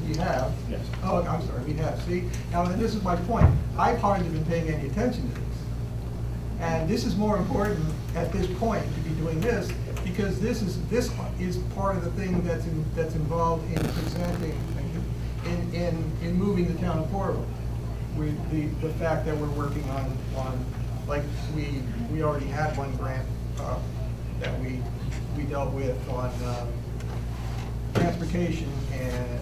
We have? Yes. Oh, I'm sorry, we have. See, now this is my point. I've hardly been paying any attention to this. And this is more important at this point to be doing this, because this is part of the thing that's involved in presenting, in moving the town forward. The fact that we're working on like we already had one grant that we dealt with on transportation and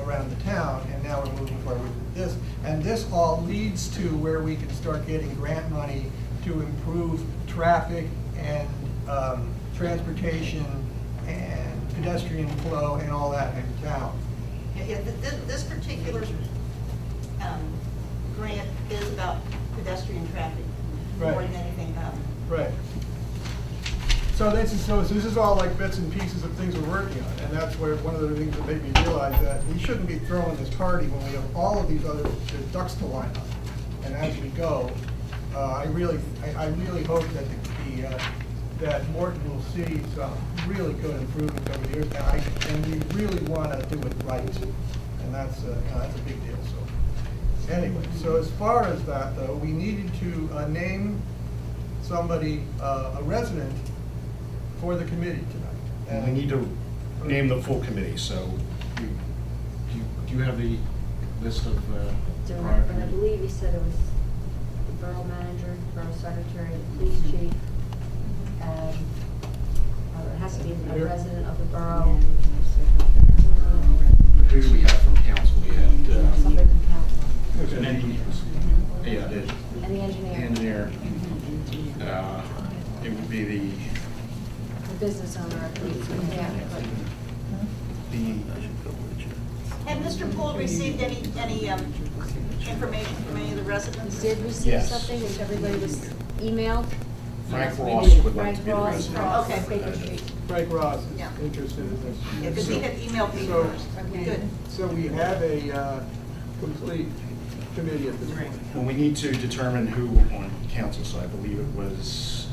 around the town, and now we're moving forward with this. And this all leads to where we can start getting grant money to improve traffic and transportation and pedestrian flow and all that in town. Yeah, this particular grant is about pedestrian traffic more Right. than anything. Right. So this is all like bits and pieces of things we're working on, and that's where one of the things that made me realize that we shouldn't be throwing this party when we have all of these other ducks to line up. And as we go, I really hope that that Morton will see some really good improvements over the years, and we really want to do it right, and that's a big deal. So anyway, so as far as that though, we needed to name somebody, a resident, for the committee tonight. And we need to name the full committee, so do you have the list of prior But I committee? believe he said it was the borough manager, borough secretary, the police chief, and it has to be a resident of the borough. Who do we have from council? We had, Somebody from council. an engineer. Yeah, the And the engineer. It would be the Business owner, yeah. Have Mr. Poole received any information from any of the residents? Did receive Yes. something, which everybody was emailed. Frank Yes, we Ross did. would like to be the Frank Ross resident. from Okay. Baker Street. Frank Ross is Yeah. interested in this. Yeah, because he had emailed me So- first. Good. So we have a complete committee at this point. Well, we need to determine who on council, so I believe it was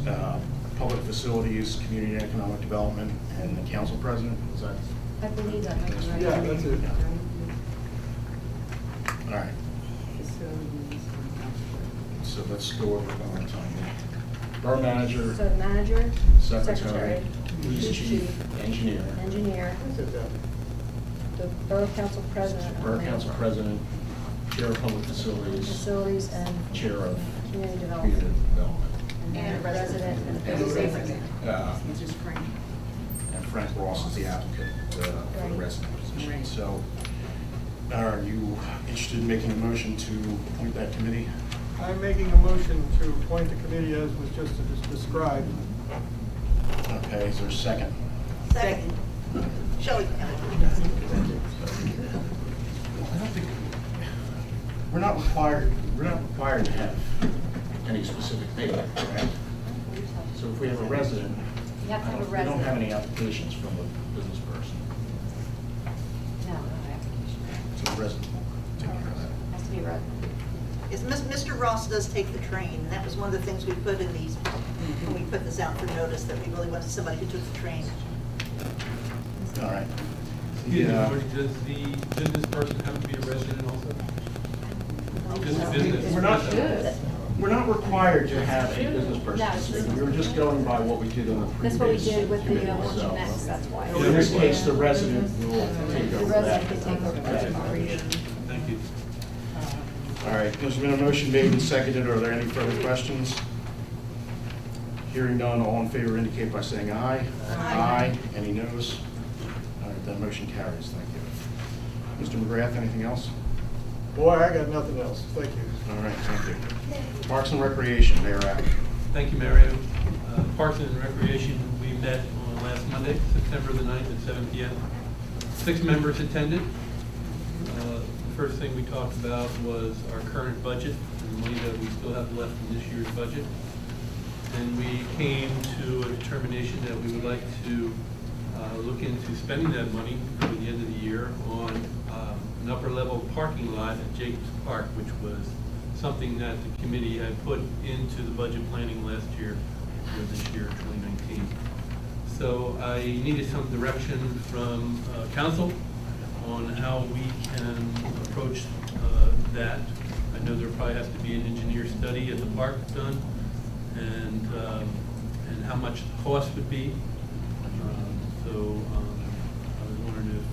Public Facilities, Community and Economic Development, and the council president. Is that? I believe that might be right. Yeah, that's it. All right. So let's go over it one more time. Borough manager, So manager, secretary, secretary, police chief, engineer, engineer, the borough council president. borough council president, chair of public facilities, Facilities and chair of community community development. development. And a resident and a And business owner. And Frank Ross is the applicant for the Right. resident position. So are you interested in making a motion to appoint that committee? I'm making a motion to appoint the committee as was just described. Okay, is there a second? Second. Shelley. I don't think, we're not required to have any specific date, correct? So if we have a resident, You have to have a we don't have resident. any applications from a business person. No, no application. So the resident will take care of that. Has to be a resident. Yes, Mr. Ross does take the train, and that was one of the things we put in these, when we put this out for notice, that we really wanted somebody who took the train. All right. Excuse me, Yeah. George, does the business person have to be a resident also? Just a business? We're not required to have a business No, person. it's just- We were just going by what we did on the previous That's what we did with the committee, one so- next, that's why. In this case, the resident will take The over resident that. can take over that. Thank you. All right, there's been a motion made and seconded. Are there any further questions? Hearing none, all in favor indicate by saying aye. Aye. Any noes? All right, that motion carries. Thank you. Mr. McGrath, anything else? Boy, I got nothing else. Thank you. All right, thank you. Parks and Recreation, Mayor Act. Thank you, Mario. Parks and Recreation, we met on last Monday, September the 9th at 7 p.m. 6 members attended. The first thing we talked about was our current budget and the money that we still have left in this year's budget. And we came to a determination that we would like to look into spending that money for the end of the year on an upper level parking lot at Jacobs Park, which was something that the committee had put into the budget planning last year for this year, 2019. So I needed some direction from council on how we can approach that. I know there probably has to be an engineer study at the park done, and how much the cost would be. So I was wondering if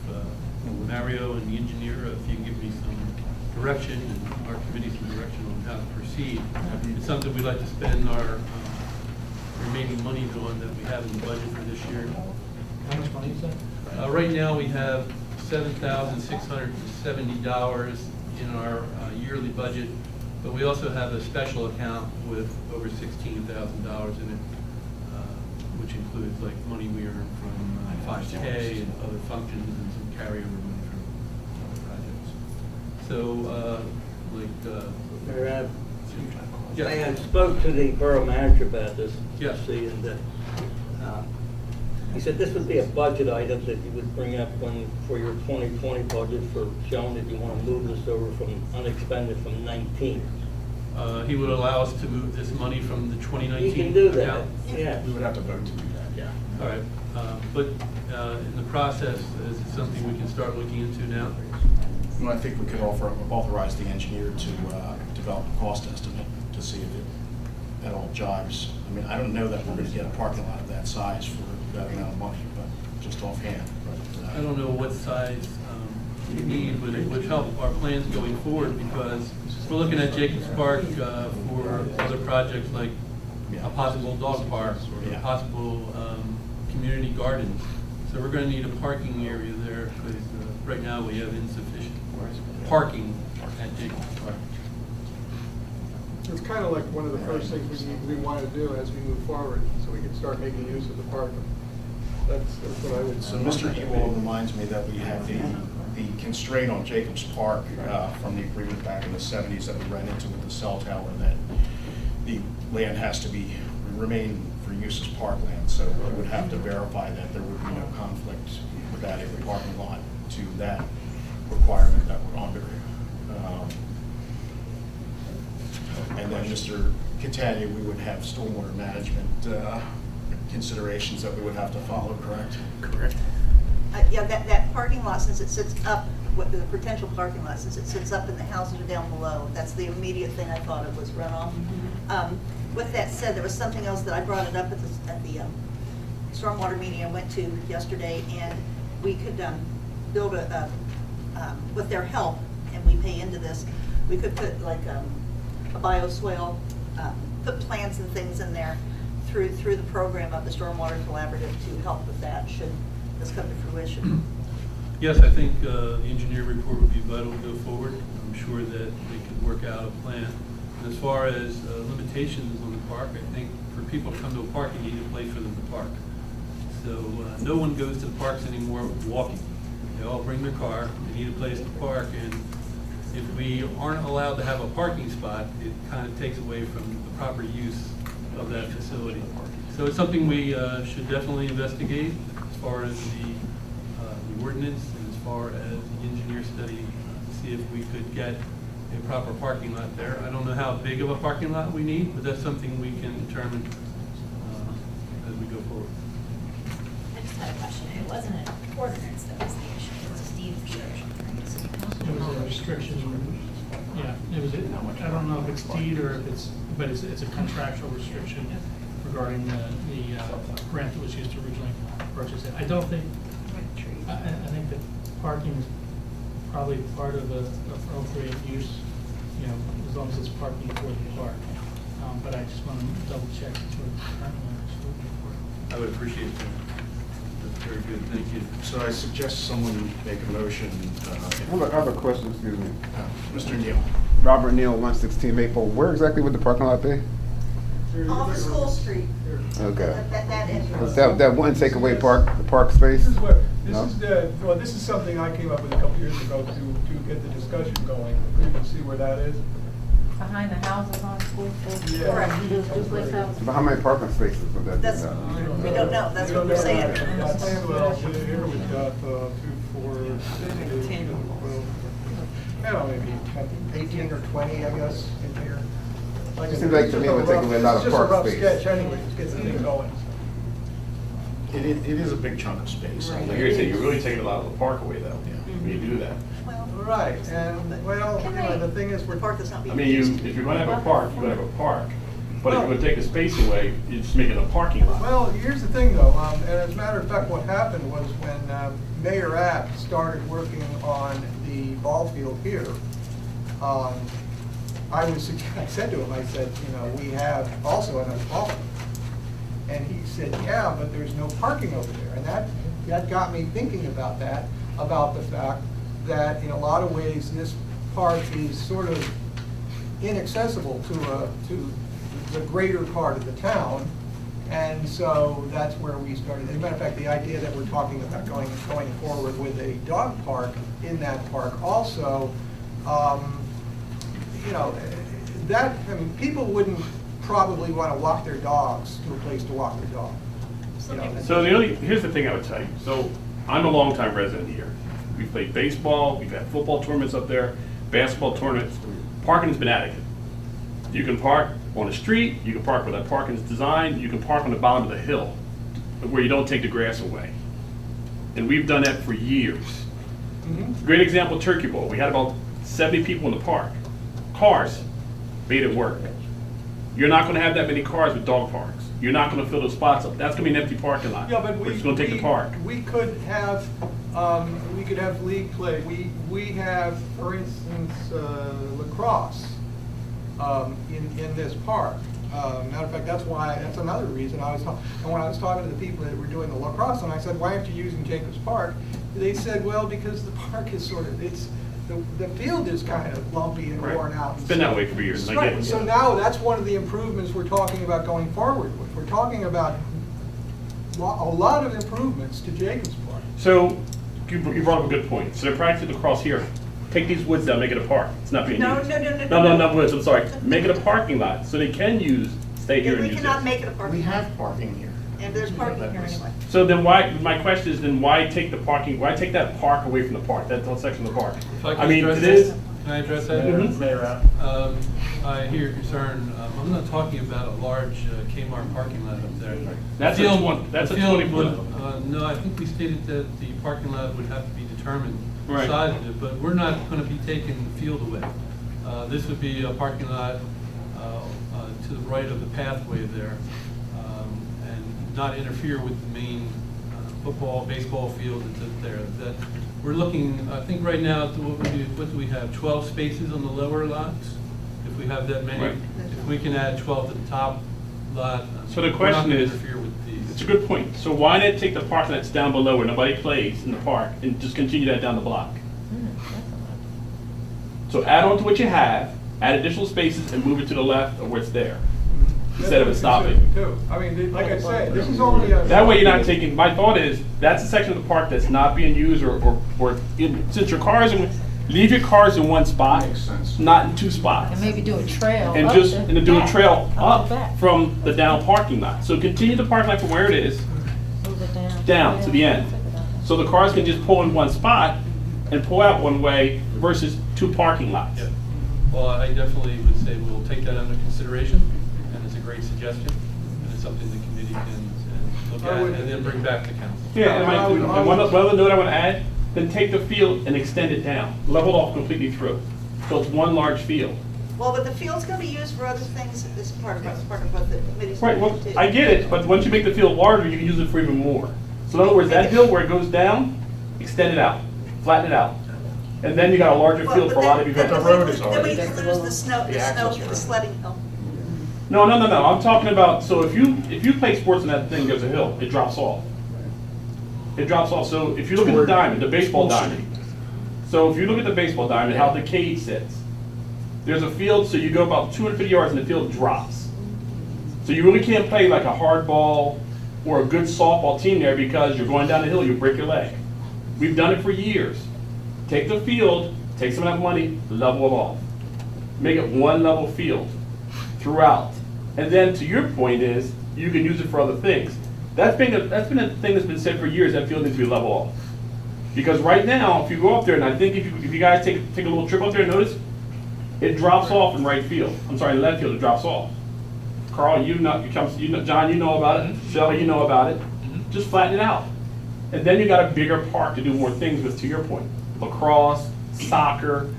Mario and the engineer, if you can give me some direction and our committee some direction on how to proceed. It's something we'd like to spend our remaining monies on that we have in the budget for this year. How much money is that? Right now, we have $7,670 in our yearly budget, but we also have a special account with over $16,000 in it, which includes like money we earn from 5K and other functions and some carryover money from other projects. So, Mayor, Yes. I spoke to the borough manager about this. Yes. See, and he said this would be a budget item that you would bring up for your 2020 budget for showing that you want to move this over from unexpended from 19. He would allow us to move this money from the 2019 You can do that, account? yeah. We would have to vote to do that, yeah. All right, but in the process, is it something we can start looking into now? Well, I think we could authorize the engineer to develop a cost estimate to see if it at all jives. I mean, I don't know that we're going to get a parking lot of that size for that amount of money, but just offhand. But, I don't know what size we need, but it would help our plans going forward, because we're looking at Jacobs Park for other projects like a possible dog park or a possible community gardens. So we're going to need a parking area there, because right now we have insufficient parking at Jacobs Park. It's kind of like one of the first things we want to do as we move forward, so we can start making use of the park. That's what I would say. So Mr. Ewald reminds me that we have the constraint on Jacobs Park from the agreement back in the 70s that we ran into with the cell tower, that the land has to remain for use as parkland. So we would have to verify that there would be no conflict with adding the parking lot to that requirement that we're under. And then Mr. Catania, we would have stormwater management considerations that we would have to follow, correct? Correct. Yeah, that parking lot, since it sits up, what the potential parking lot, since it sits up and the houses are down below, that's the immediate thing I thought of was runoff. With that said, there was something else that I brought it up at the stormwater meeting I went to yesterday, and we could build with their help, and we pay into this, we could put like a bioswale, put plants and things in there through the program of the Stormwater Collaborative to help with that, should this come to fruition. Yes, I think the engineer report would be vital to go forward. I'm sure that they could work out a plan. And as far as limitations on the park, I think for people to come to a park, you need a place for them to park. So no one goes to the parks anymore walking. They all bring their car, they need a place to park, and if we aren't allowed to have a parking spot, it kind of takes away from the proper use of that facility. So it's something we should definitely investigate as far as the ordinance and as far as the engineer study, to see if we could get a proper parking lot there. I don't know how big of a parking lot we need, but that's something we can determine as we go forward. I just had a question. It wasn't an ordinance that was the issue, it was a deed restriction, right? It was a restriction, yeah, it was, I don't know if it's deed or if it's, but it's a contractual restriction regarding the grant that was used to originally purchase it. I don't think, I think that parking is probably part of the appropriate use, you know, as long as it's parking for the park. But I just want to double check. I would appreciate that. Very good, thank you. So I suggest someone make a motion. I have a question, excuse me. Mr. Neal. Robert Neal, 116 Maple. Where exactly would the parking lot be? Off of School Street. Okay. That entrance. That one takeaway park space? This is what, No? this is something I came up with a couple years ago to get the discussion going. You can see where that is. Behind the houses on School Street? Yeah. Correct. Those duplex houses? But how many parking spaces would that be? That's, we don't know, that's what we're saying. That's, well, here we've got 2, 4, 6, 8, 12, I don't know, maybe 18 or 20, I guess, in here. It seems like to me it would take away a lot of park It's space. just a rough sketch anyway, just get the thing going. It is a big chunk of space. Like you're saying, you're really taking a lot of the park away though, when you do that. Right, and, well, you know, the thing is, The park that's not I being mean, used. if you're gonna have a park, you're gonna have a park. But if you're gonna take a space away, you're just making a parking lot. well, here's the thing though, and as a matter of fact, what happened was when Mayor Abt started working on the ball field here, I said to him, I said, you know, we have also another ball field. And he said, yeah, but there's no parking over there. And that got me thinking about that, about the fact that in a lot of ways, this park is sort of inaccessible to the greater part of the town. And so that's where we started. As a matter of fact, the idea that we're talking about going forward with a dog park in that park also, you know, that, I mean, people wouldn't probably want to walk their dogs to a place to walk their dog. You know, So here's the thing I would tell you. So I'm a longtime resident here. We've played baseball, we've had football tournaments up there, basketball tournaments. Parking has been adequate. You can park on the street, you can park where that parking is designed, you can park on the bottom of the hill where you don't take the grass away. And we've done that for years. Great example, Turkey Bowl. We had about 70 people in the park. Cars made it work. You're not gonna have that many cars with dog parks. You're not gonna fill those spots up. That's gonna be an empty parking lot. Yeah, but We're just gonna take the park. We could have league play. We have, for instance, lacrosse in this park. Matter of fact, that's another reason when I was talking to the people that were doing the lacrosse, and I said, why aren't you using Jacobs Park? They said, well, because the park is sort of, the field is kind of lumpy and Right. worn out. It's been that way for years. I get Right, it. so now that's one of the improvements we're talking about going forward with. We're talking about a lot of improvements to Jacobs Park. So you brought up a good point. So they're practicing lacrosse here. Take these woods down, make it a park. It's not being No, used. no, not woods, I'm sorry. Make it a parking lot so they can stay here and We use cannot it. make it a parking. We have parking here. And there's parking here anyway. So then my question is then why take that park away from the park, that whole section of the park? If I I can mean, address it this, is, can I address that? Mhm. I hear your concern. I'm not talking about a large Kmart parking lot up there. That's a The field- 20 that's the a field 20 would- foot. No, I think we stated that the parking lot would have to be determined, the Right. size of it, but we're not going to be taking the field away. This would be a parking lot to the right of the pathway there, and not interfere with the main football, baseball field that's there. That we're looking, I think right now, what do we have, 12 spaces on the lower lots? If we have that many, Right. if we can add 12 to the top lot. So the we're not question gonna is, interfere with these. it's a good point. So why not take the parking that's down below where nobody plays in the park and just continue that down the block? So add on to what you have, add additional spaces and move it to the left of where it's there, instead of it stopping. Too. I mean, like I said, this is only a. That way you're not taking, my thought is, that's a section of the park that's not being used since your cars, leave your cars in one spot, Makes sense. not in two spots. And maybe do a trail. And up just, the and to do a back, trail the up back. from the down parking lot. So continue the parking lot from where it is, Move it down to the end. So the cars can just pull in one spot and pull out one way versus two parking lots. Yeah. Well, I definitely would say we'll take that under consideration, and it's a great suggestion, and it's something the committee can look at and then bring back to council. Yeah, and one other note I want to add, then take the field and extend it down, level it off completely through. So it's one large field. Well, but the field's gonna be used for other things, this part of what the committee's. Right, well, doing, too. I get it, but once you make the field larger, you can use it for even more. So in other words, that hill where it goes down, extend it out, flatten it out. And then you got a larger Well, field for a lot of events. The road is Then already. we lose the snow, the sledding hill. No, I'm talking about, so if you play sports and that thing goes a hill, it drops off. It drops off. So if you look at the diamond, the baseball diamond. So if you look at the baseball diamond, how the cage sits, there's a field, so you go about 250 yards and the field drops. So you really can't play like a hard ball or a good softball team there because you're going down the hill, you break your leg. We've done it for years. Take the field, take some of that money, level it off. Make it one level field throughout. And then to your point is, you can use it for other things. That's been a thing that's been said for years, that field needs to be level off. Because right now, if you go up there, and I think if you guys take a little trip up there, notice, it drops off in right field. I'm sorry, in left field, it drops off. Carl, John, you know about it. Shelley, you know about it. Just flatten it out. And then you got a bigger park to do more things with, to your point. Lacrosse, soccer,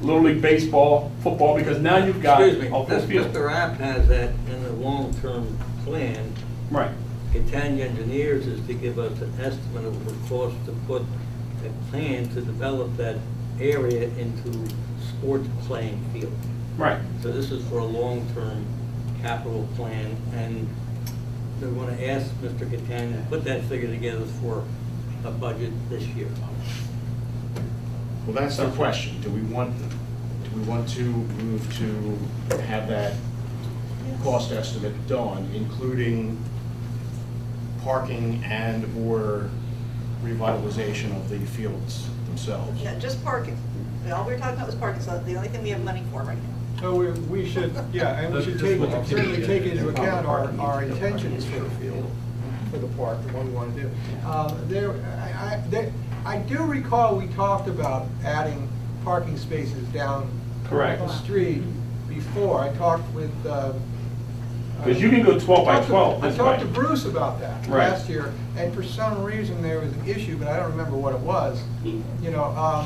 Little League baseball, football, because now you've got Excuse me, a full field. Mr. Rapp has that in the long-term plan. Right. Catania Engineers is to give us an estimate of what it would cost to put a plan to develop that area into sports playing field. Right. So this is for a long-term capital plan, and they're going to ask Mr. Catania to put that figure together for a budget this year. Well, that's the question. Do we want to move to have that cost estimate done, including parking and/or revitalization of the fields themselves? Yeah, just parking. All we were talking about was parking, so the only thing we have money for right now. So we should, yeah, and we should certainly take into account our intentions for the field, for the park, and what we want to do. I do recall we talked about adding parking spaces down Correct. the street before. I talked with. Because you can go 12 by 12 I this talked to way. Bruce about that Right. last year, and for some reason there was an issue, but I don't remember what it was. You know,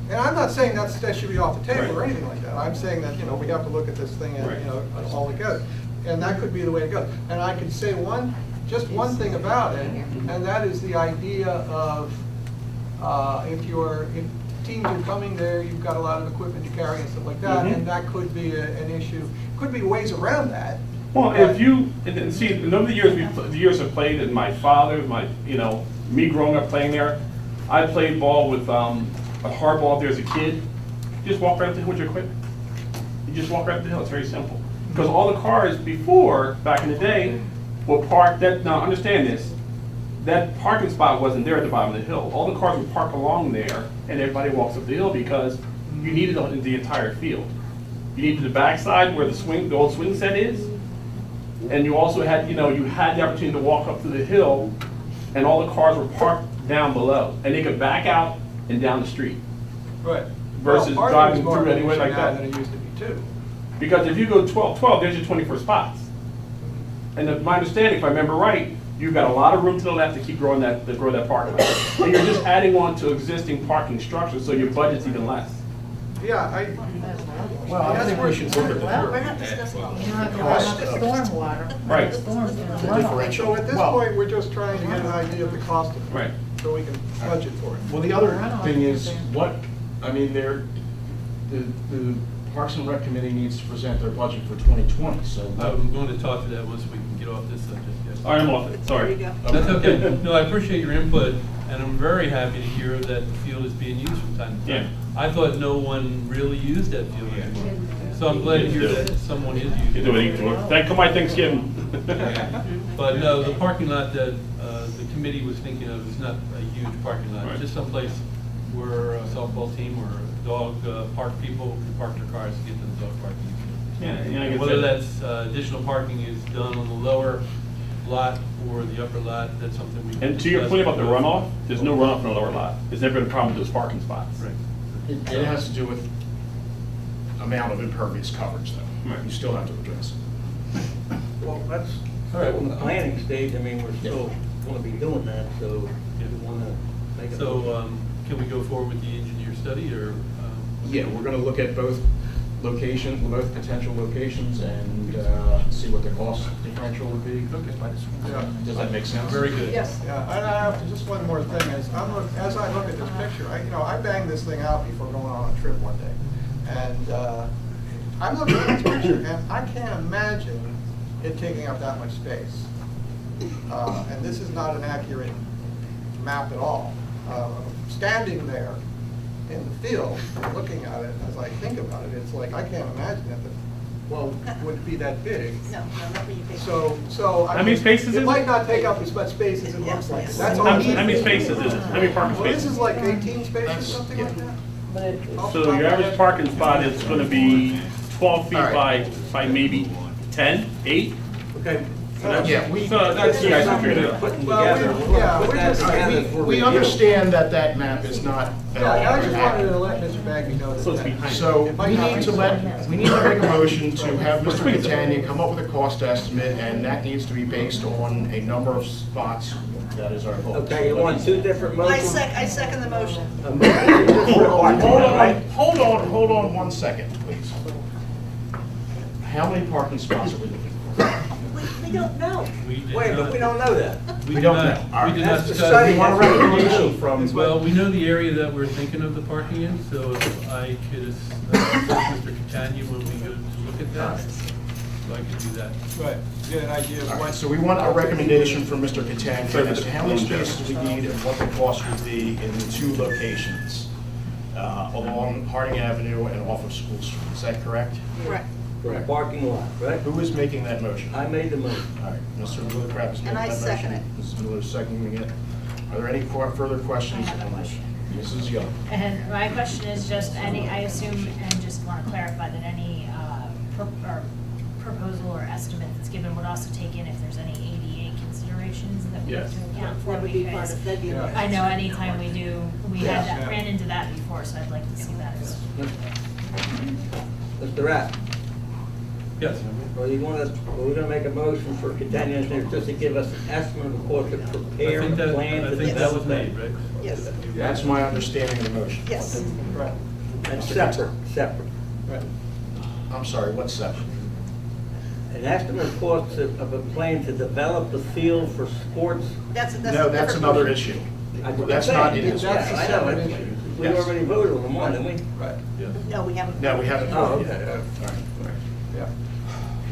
and I'm not saying that should be off the table or Right. anything like that. I'm saying that, you know, we have to look at this thing and, Right. you know, all together. And that could be the way to go. And I can say just one thing about it, and that is the idea of if teams are coming there, you've got a lot of equipment to carry and stuff like that, Mhm. and that could be an issue. Could be ways around that. Well, if you, and see, the years I've played, and my father, me growing up playing there, I played ball with a hard ball there as a kid. You just walk right up the hill with your equipment. You just walk right up the hill, it's very simple. Because all the cars before, back in the day, were parked, now understand this, that parking spot wasn't there at the bottom of the hill. All the cars would park along there, and everybody walks up the hill because you needed the entire field. You needed the backside where the old swing set is, and you also had, you had the opportunity to walk up to the hill, and all the cars were parked down below, and they could back out and down the street. Right. Versus Well, driving parking's more through of an anywhere issue like now that. than it used to be too. Because if you go 12-12, there's your 24 spots. And my understanding, if I remember right, you've got a lot of room to the left to keep growing that parking lot. And you're just adding on to existing parking structures, so your budget's even less. Yeah, Well, I think we should look at Well, we're the not discussing all You don't have to Cost worry of- about stormwater. Right. Storm's gonna the run off. differential. So at this Well, point, we're just trying to get an idea of the cost of it. Right. So we can budget for it. Well, the other thing is, the Parks and Rec Committee needs to present their budget for 2020, so. I'm going to talk to that once we can get off this subject, yes. All right, I'm off it, There sorry. you go. That's okay. No, I appreciate your input, and I'm very happy to hear that the field is being used from time to time. I thought no one really used that field anymore. So I'm glad to hear that someone is using You do it. it, thank my Thanksgiving. But no, the parking lot that the committee was thinking of is not a huge parking lot. Right. It's just someplace where a softball team or dog park people can park their cars to get to the dog parking. Yeah, like I Whether said- that's additional parking is done on the lower lot or the upper lot, that's something we can And to your discuss point about the as we go runoff, forward. there's no runoff in the lower lot. There's never been a problem with those parking spots. Right. It has to do with amount of impervious coverage, though. Right. You still have to address it. Well, that's All right. still in the planning stage. I mean, we're still going to be doing that, so if you want to make it. So, can we go forward with the engineer study, or? Yeah, we're gonna look at both potential locations, and see what the cost differential would be. Yeah. Does that make sense? Very good. Yes. Yeah, and I have to, just one more thing, as I look at this picture, I banged this thing out before going on a trip one day. And I'm looking at this picture, and I can't imagine it taking up that much space. And this is not an accurate map at all. Standing there in the field, looking at it, as I think about it, it's like, I can't imagine that the well would be that big. No, not when you take. So. How many spaces is It it? might not take up as much space as it looks like. That's all. How many spaces is it? How many parking Well, this spaces? is like 18 spaces, something like that. So your average parking spot is gonna be 12 feet All right. by maybe 10, 8? Okay. Yeah, we, So that's, you guys can figure it out. Putting Well, together, yeah, put we're that just- together for we review. understand that that map is not at all Yeah, I just wanted accurate. to let Mr. Bagby know that. So it's behind. So It might we not need be to so. we need to make a motion to have Mr. Catania come up with a cost estimate, and that needs to be based on a number of spots. That is our goal. Okay, you want two different motions? I second the motion. A motion for parking, right? Hold on 1 second, please. How many parking spots are we looking for? We don't know. Wait, but we don't know that. We don't know. We did not That's the discuss. study. We want a recommendation from. Well, we know the area that we're thinking of the parking in, so if I could assist Mr. Catania when we go to look at that, so I could do that. Right, get an idea of All right, what. so we want a recommendation from Mr. Catania as to how many spaces we need and what the cost would be in the two locations along Harding Avenue and off of School Street. Is that correct? Correct. For a parking lot, right? Who is making that motion? I made the motion. All right, Mr. Lillicrap is making And I that motion. second it. Mrs. Miller is seconding it. Are there any further questions? I have a question. Mrs. Young. And my question is just any, I assume, and just want to clarify that any proposal or estimate that's given would also take in if there's any ADA considerations that we have Yes. to account for. That would be part because of, that'd be. Yeah. I know anytime we do, we had Yeah. that, ran into that before, so I'd like to see that as. Mr. Rapp, Yes. well, you want us, we're gonna make a motion for continuance here just to give us an estimate of course to prepare I think a that, plan. I to think that develop was made, right? Yes, That's my understanding of the motion. yes. Right, And separate. right. I'm sorry, what's separate? An estimate of cost of a plan to develop the field for sports. That's a No, that's different another motion. issue. I'm That's saying, not in this. yeah, That's a I know, separate it. issue. We Yes. already voted on one, didn't we? Right, No, we haven't. No, we haven't. Oh, voted yet. okay. All right. yeah.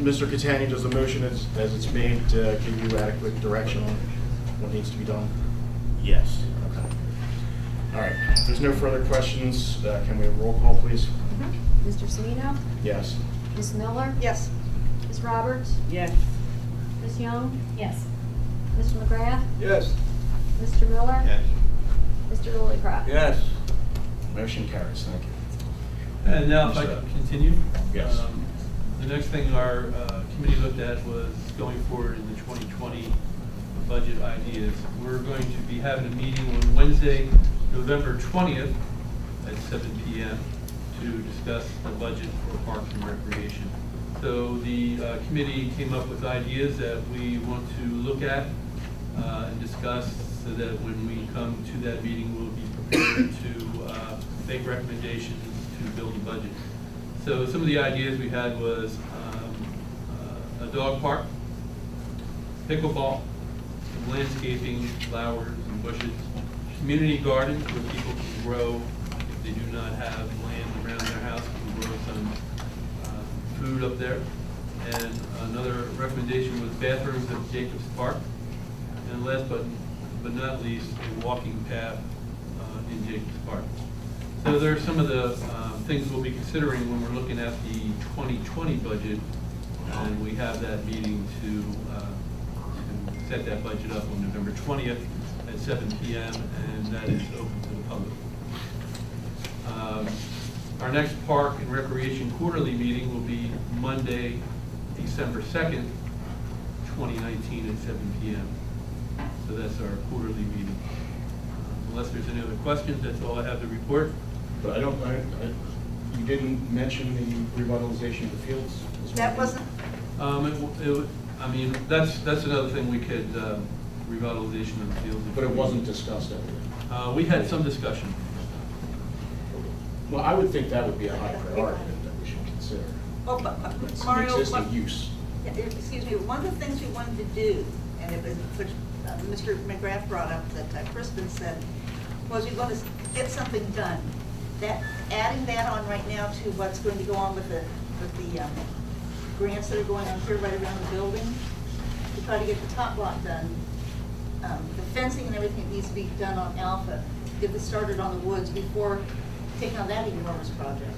Mr. Catania, does the motion as it's made give you adequate direction on what needs to be done? Yes. Okay. All right, if there's no further questions, can we have a roll call, please? Mr. Semino? Yes. Ms. Miller? Yes. Ms. Roberts? Yes. Ms. Young? Yes. Mr. McGrath? Yes. Mr. Miller? Yes. Mr. Lillicrap? Yes. Motion carries, thank you. And now if I could continue? Yes. The next thing our committee looked at was going forward in the 2020 budget ideas. We're going to be having a meeting on Wednesday, November 20th at 7 p.m. to discuss the budget for Parks and Recreation. So the committee came up with ideas that we want to look at and discuss so that when we come to that meeting, we'll be prepared to make recommendations to build a budget. So some of the ideas we had was a dog park, pickleball, some landscaping, flowers and bushes, community gardens where people can grow, if they do not have land around their house, can grow some food up there. And another recommendation was bathrooms at Jacobs Park. And last but not least, a walking path in Jacobs Park. So there are some of the things we'll be considering when we're looking at the 2020 budget, and we have that meeting to set that budget up on November 20th at 7 p.m., and that is open to the public. Our next Park and Recreation Quarterly meeting will be Monday, December 2nd, 2019 at 7 p.m. So that's our quarterly meeting. Unless there's any other questions, that's all I have to report. But you didn't mention the revitalization of the fields? That wasn't, I mean, that's another thing we could, revitalization of the field. But it wasn't discussed everything. We had some discussion. Well, I would think that would be a high priority that we should consider. oh, but It's an Mario, existing use. yeah, excuse me, one of the things we wanted to do, and it was, which Mr. McGrath brought up that Crispin said, was we want to get something done. That, adding that on right now to what's going to go on with the grants that are going on here right around the building, to try to get the top lot done the fencing and everything that needs to be done on Alpha, get this started on the woods before taking on that enormous project?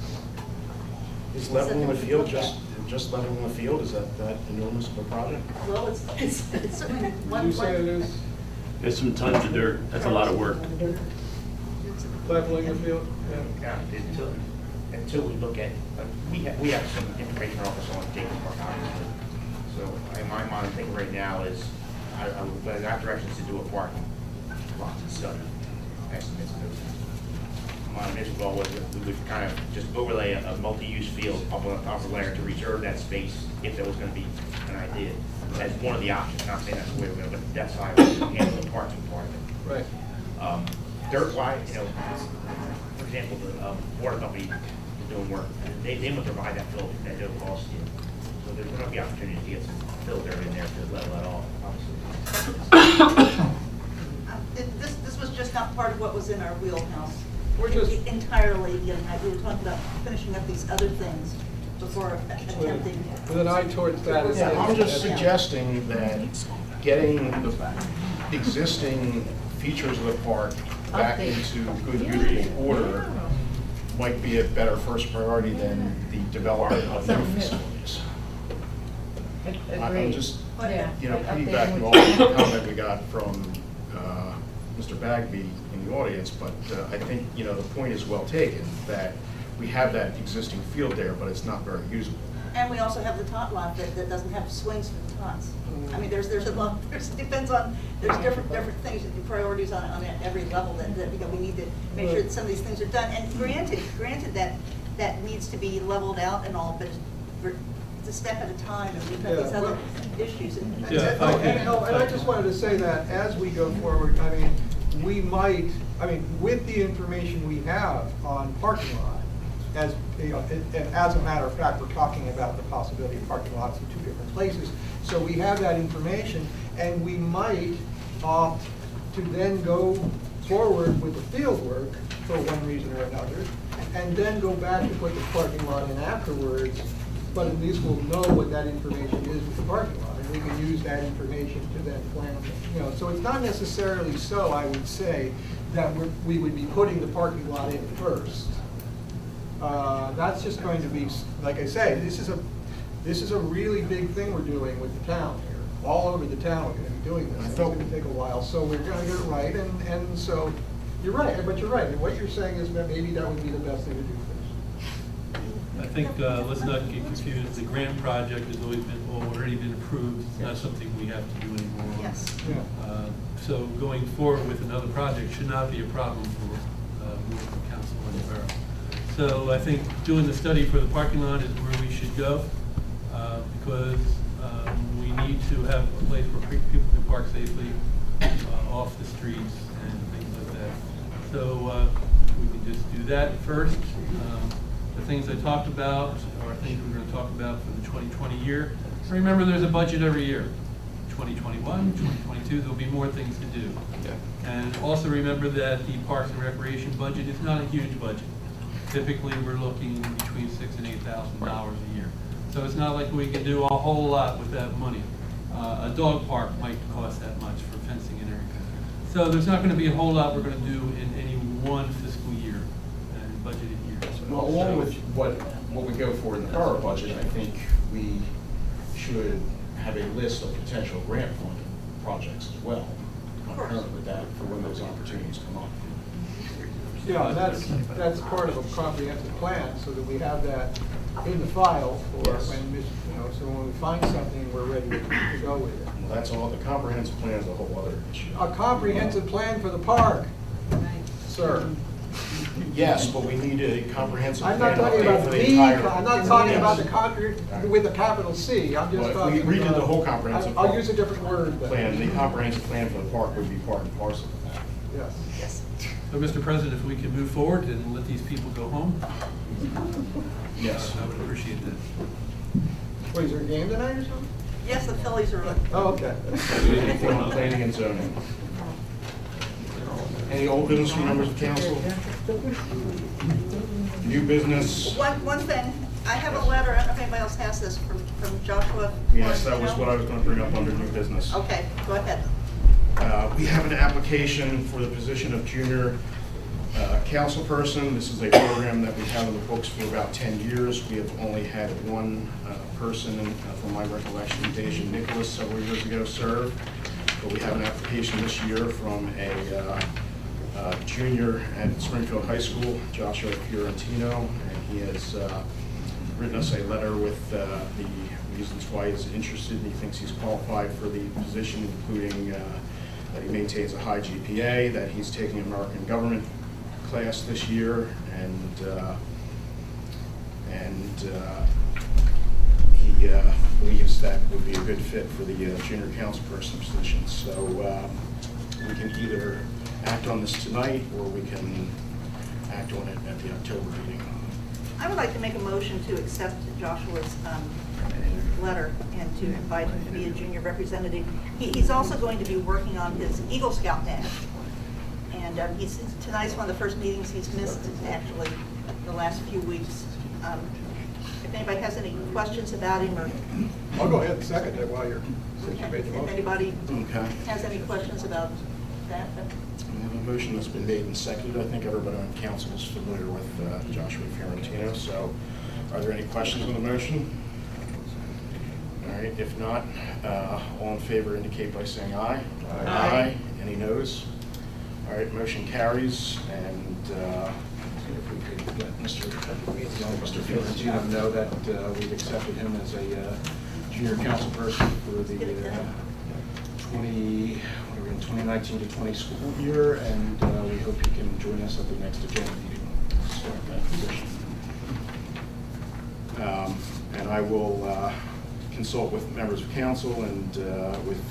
Is leveling the field just leveling the field, is that enormous of a project? Well, it's certainly one. You say it is There's some tons of dirt, that's a lot of work. leveling the field? Yeah, until we look at, we have some information also on Jacob Park, obviously. So in my mind, I think right now is, I would have directions to do a parking lot study, estimates and those things. My initial goal was that we would kind of just overlay a multi-use field up on the top of the layer to reserve that space if there was going to be an idea. That's one of the options, not saying that's the way we're going to, but that's how I would handle the parking part of it. Right. Dirt-wise, for example, the water company is doing work, and they would provide that fill at no cost to you. So there's going to be opportunity to get some fill dirt in there to level that off, obviously. This was just not part of what was in our wheelhouse. We're just entirely, we were talking about finishing up these other things before attempting. with an eye towards that. Yeah, I'm just suggesting that getting the existing features of the park back into good usable order might be a better first priority than the development of new facilities. I'm just, piggybacking off the comment we got from Mr. Bagby in the audience, but I think, the point is well taken, that we have that existing field there, but it's not very usable. And we also have the tot lot that doesn't have swings for the tots. I mean, there's a lot, depends on, there's different things, priorities on every level that we need to make sure that some of these things are done. And granted that needs to be leveled out and all, but it's a step at a time, and we've got these other issues. And I just wanted to say that as we go forward, we might, with the information we have on parking lot, as a matter of fact, we're talking about the possibility of parking lots in two different places. So we have that information, and we might opt to then go forward with the field work for one reason or another, and then go back to put the parking lot in afterwards. But at least we'll know what that information is with the parking lot, and we can use that information to then plan. So it's not necessarily so, I would say, that we would be putting the parking lot in first. That's just going to be, like I say, this is a really big thing we're doing with the town here. All over the town we're going to be doing this. It's going to take a while, so we're going to get it right. And so you're right, but you're right. And what you're saying is that maybe that would be the best thing to do first. I think, let's not get confused, the grant project has already been approved, it's not something we have to do anymore. Yes. So going forward with another project should not be a problem for Morton Council and the borough. So I think doing the study for the parking lot is where we should go, because we need to have a place where people can park safely off the streets and things like that. So we can just do that first. The things I talked about are things we're going to talk about for the 2020 year. Remember, there's a budget every year. 2021, 2022, there'll be more things to do. And also remember that the Parks and Recreation budget is not a huge budget. Typically, we're looking between $6,000 and $8,000 a year. So it's not like we can do a whole lot with that money. A dog park might cost that much for fencing and everything. So there's not going to be a whole lot we're going to do in any one fiscal year, budgeted year. Well, along with what we go for in the borough budget, I think we should have a list of potential grant funding projects as well, concurrent with that, for when those opportunities come up. Yeah, that's part of a comprehensive plan, so that we have that in the file for when, so when we find something, we're ready to go with it. Well, that's all, the comprehensive plan is a whole other issue. A comprehensive plan for the park, sir. Yes, but we need a comprehensive I'm plan. not talking about for the, entire. I'm not talking about the with a capital C, I'm just Well, if talking we redid about. the whole comprehensive. I'll use a different word. Plan, the comprehensive plan for the park would be part and parcel of that. Yes. Yes. So, Mr. President, if we can move forward and let these people go home, Yes. I would appreciate that. Wait, is there a game tonight or something? Yes, the Phillies are on. Oh, okay. Anything on planning and zoning? Any old business from members of council? New business? One thing, I have a letter, I don't know if anybody else has this, from Joshua. Yes, that was what I was going to bring up under new business. Okay, go ahead. We have an application for the position of junior council person. This is a program that we've had on the books for about 10 years. We have only had one person, from my recollection, Deja Nicholas, several years ago serve. But we have an application this year from a junior at Springfield High School, Joshua Fiorentino, and he has written us a letter with the reasons why he's interested and he thinks he's qualified for the position, including that he maintains a high GPA, that he's taking American government class this year, and he believes that would be a good fit for the junior council person position. So we can either act on this tonight, or we can act on it at the October meeting. I would like to make a motion to accept Joshua's letter and to invite him to be a junior representative. He's also going to be working on his Eagle Scout badge. And tonight's one of the first meetings he's missed, actually, the last few weeks. If anybody has any questions about him, or I'll go ahead and second it while since you made the if motion. anybody Okay. has any questions about that. We have a motion that's been made and seconded. I think everybody on council is familiar with Joshua Fiorentino. So are there any questions on the motion? All right, if not, all in favor indicate by saying aye. Aye. Any noes? All right, motion carries, and if we could let Mr. Fiorentino know that we've accepted him as a junior council person for the 2019 to 20 school year, and we hope he can join us at the next agenda meeting to start that position. And I will consult with members of council and with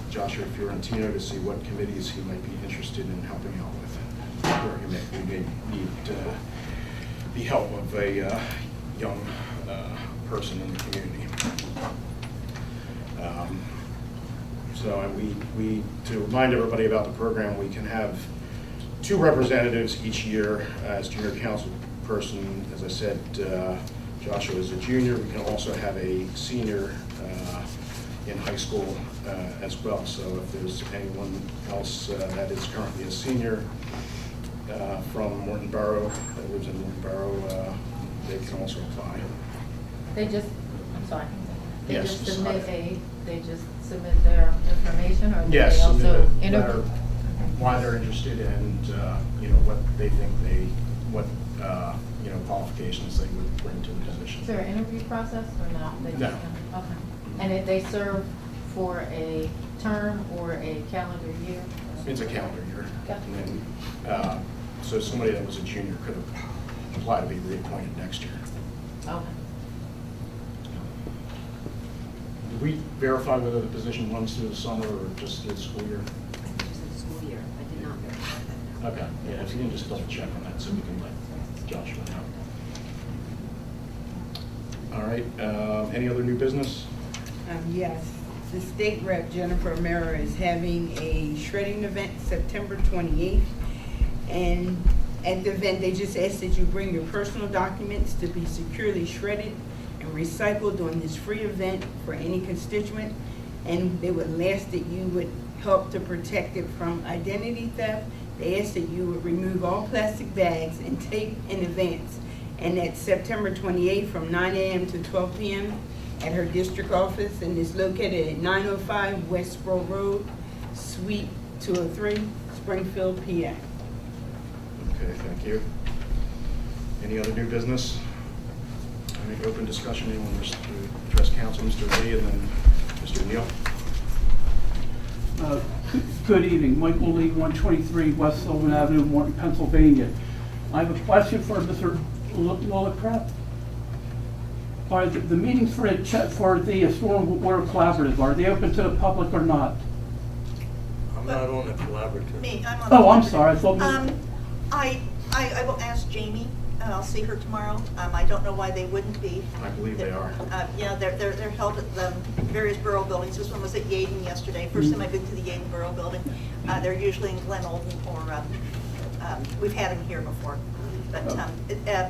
Joshua Fiorentino to see what committees he might be interested in helping out with, where we may need the help of a young person in the community. So we to remind everybody about the program, we can have 2 representatives each year as junior council person. As I said, Joshua is a junior. We can also have a senior in high school as well. So if there's anyone else that is currently a senior from Morton Borough, that lives in Morton Borough, they can also apply. They just, I'm sorry, they Yes, just Ms. submit Snyder. they just submit their information, or do Yes, they submit also a interview? letter why they're interested and what they think qualifications they would bring to the position. Is there an interview process or not? They just No. Okay. And if they serve for a term or a calendar year? It's a calendar year. Gotcha. And then, so somebody that was a junior could apply to be reappointed next year. Okay. Did we verify whether the position runs through the summer or just through the school year? Just the school year, I did not verify that. Okay, yeah, if you can just double check on that so we can let Joshua know. All right, any other new business? Yes, the state rep Jennifer Mera is having a shredding event September 28th. And at the event, they just ask that you bring your personal documents to be securely shredded and recycled on this free event for any constituent. And they would ask that you would help to protect it from identity theft. They ask that you would remove all plastic bags and tape in advance. And that's September 28th from 9 a.m. to 12 p.m. at her district office, and it's located at 905 West Sproul Road, Suite 203, Springfield, PA. Okay, thank you. Any other new business? Any open discussion? Anyone wish to address council? Mr. Lee and then Mr. Neal. Good evening, Michael Lee, 123 West Sylvan Avenue, Morton, Pennsylvania. I have a question for Mr. Lillicrap. Are the meetings for the Stormwater Collaborative, are they open to the public or not? I'm not on the collaborative. Me, I'm on the Oh, I'm collaborative. sorry, I thought. I will ask Jamie, and I'll see her tomorrow. I don't know why they wouldn't be. I believe they are. Yeah, they're held at the various borough buildings. This one was at Yaden yesterday. First time I've been to the Yaden Borough Building. They're usually in Glen Olden, or we've had them here before. But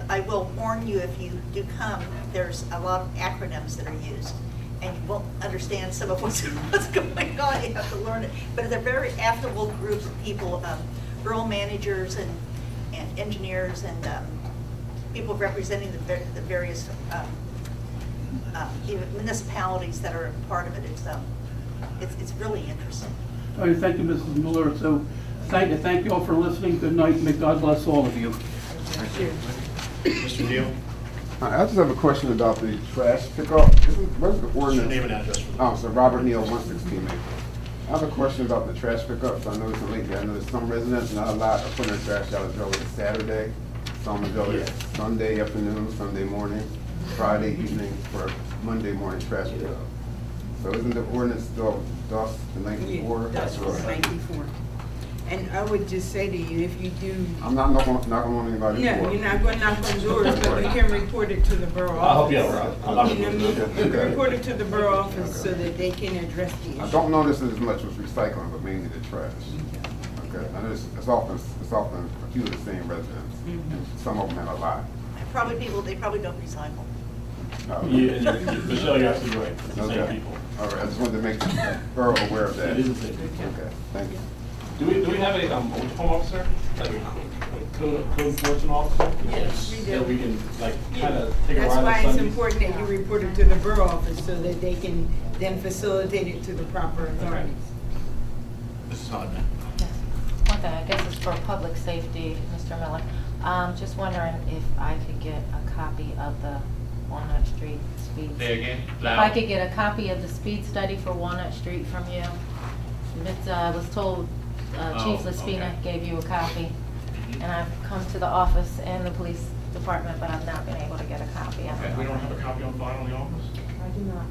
I will warn you, if you do come, there's a lot of acronyms that are used. and you won't understand some of what's going on, you have to learn it. But they're very affable group of people, borough managers and engineers and people representing the various municipalities that are a part of it. It's really interesting. All right, thank you, Mrs. Miller. So thank you all for listening. Good night. May God bless all of you. Mr. Neal? I just have a question about the trash pickup. What's the ordinance? Your name and address for the... Oh, so Robert Neal, 116 Maple. I have a question about the trash pickups. I noticed lately, I noticed some residents, not a lot, are putting their trash out as early as Saturday, some as early as Sunday afternoon, Sunday morning, Friday evening for Monday morning trash pickup. So isn't the ordinance still DUS the 94? That's right. 94. And I would just say to you, if you do... I'm not knocking on anybody's door. No, you're not going to knock on doors, but you can report it to the borough I'll help office. you out, Rob. You know what I mean? You can report it to the borough office so that they can address the issue. I don't notice it as much with recycling, but mainly the trash. Okay, I know it's often a few of the same residents, and some of them have a lot. They probably don't recycle. Yeah, Michelle, you're absolutely right. It's the same Okay. people. All right, I just wanted to make the borough aware of that. It is the same people. Okay, thank you. Do we have a home officer, like a code enforcement officer? Yes, we do. That we can, like, kind of take a That's ride why on it's Sundays? important that you report it to the borough office so that they can then facilitate it to the proper authorities. Mrs. Hodman? One thing, I guess it's for public safety, Mr. Miller. Just wondering if I could get a copy of the Walnut Street speed. Say again, If loud. I could get a copy of the speed study for Walnut Street from you. I was told Chief Laspina gave you a copy, and I've come to the office and the police department, but I've not been able to get a copy. Okay, we don't have a copy on file in the office? I do not.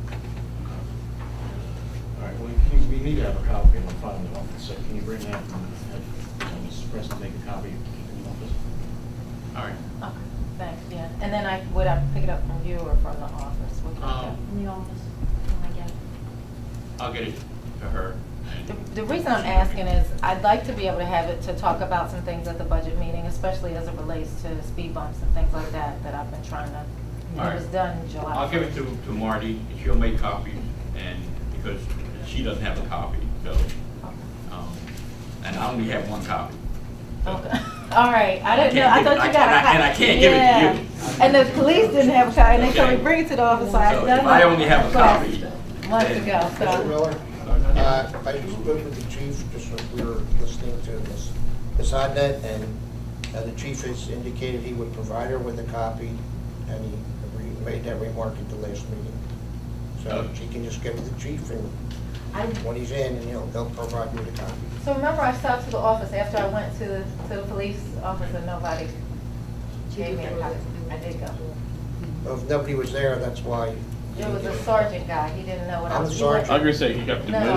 All right, well, we need to have a copy on file in the office, so can you bring that and have Mrs. Preston make a copy in the office? All right. Okay, thanks, yeah. And then would I pick it up from you or from the office? What can I get? In the office, when I get it. I'll get it to her. The reason I'm asking is, I'd like to be able to have it to talk about some things at the budget meeting, especially as it relates to speed bumps and things like that, that I've been trying to, All it was right. done in July. I'll give it to Marty, and she'll make copies, and because she doesn't have a copy, so, and I only have one copy. Okay, all right, I didn't know, I can't thought give you it- got a copy. and I can't give it to Yeah. you. And the police didn't have a copy, and they told me Okay. bring it to the office, so I So done if I only have a request copy, months then- ago, Mr. so. Miller, I spoke with the chief, just when we were listening to Ms. Hodnett, and the chief has indicated he would provide her with a copy, and he made that remark at the last meeting. So she can just give it to the chief, and when he's in, and he'll provide me the copy. So remember, I stopped to the office after I went to the police office, and nobody gave me a copy. I did go. Well, if nobody was there, that's why. It was a sergeant guy, he didn't know what I I'm was. a he went- sergeant. I was gonna say, you got the... No,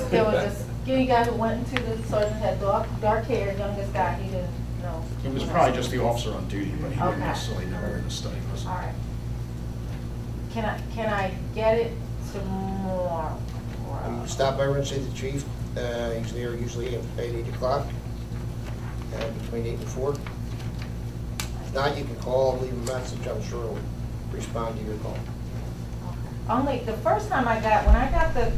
there was a skinny guy who went into the sergeant, had dark hair, youngest guy, he didn't know. It was probably just the officer on duty, but he Okay. didn't necessarily know where the study was. All right. Can I get it tomorrow? You stop over and see the chief, he's there usually at 8 o'clock, between 8 and 4. If not, you can call, leave a message, I'm sure he'll respond to your call. Only, the first time when I got the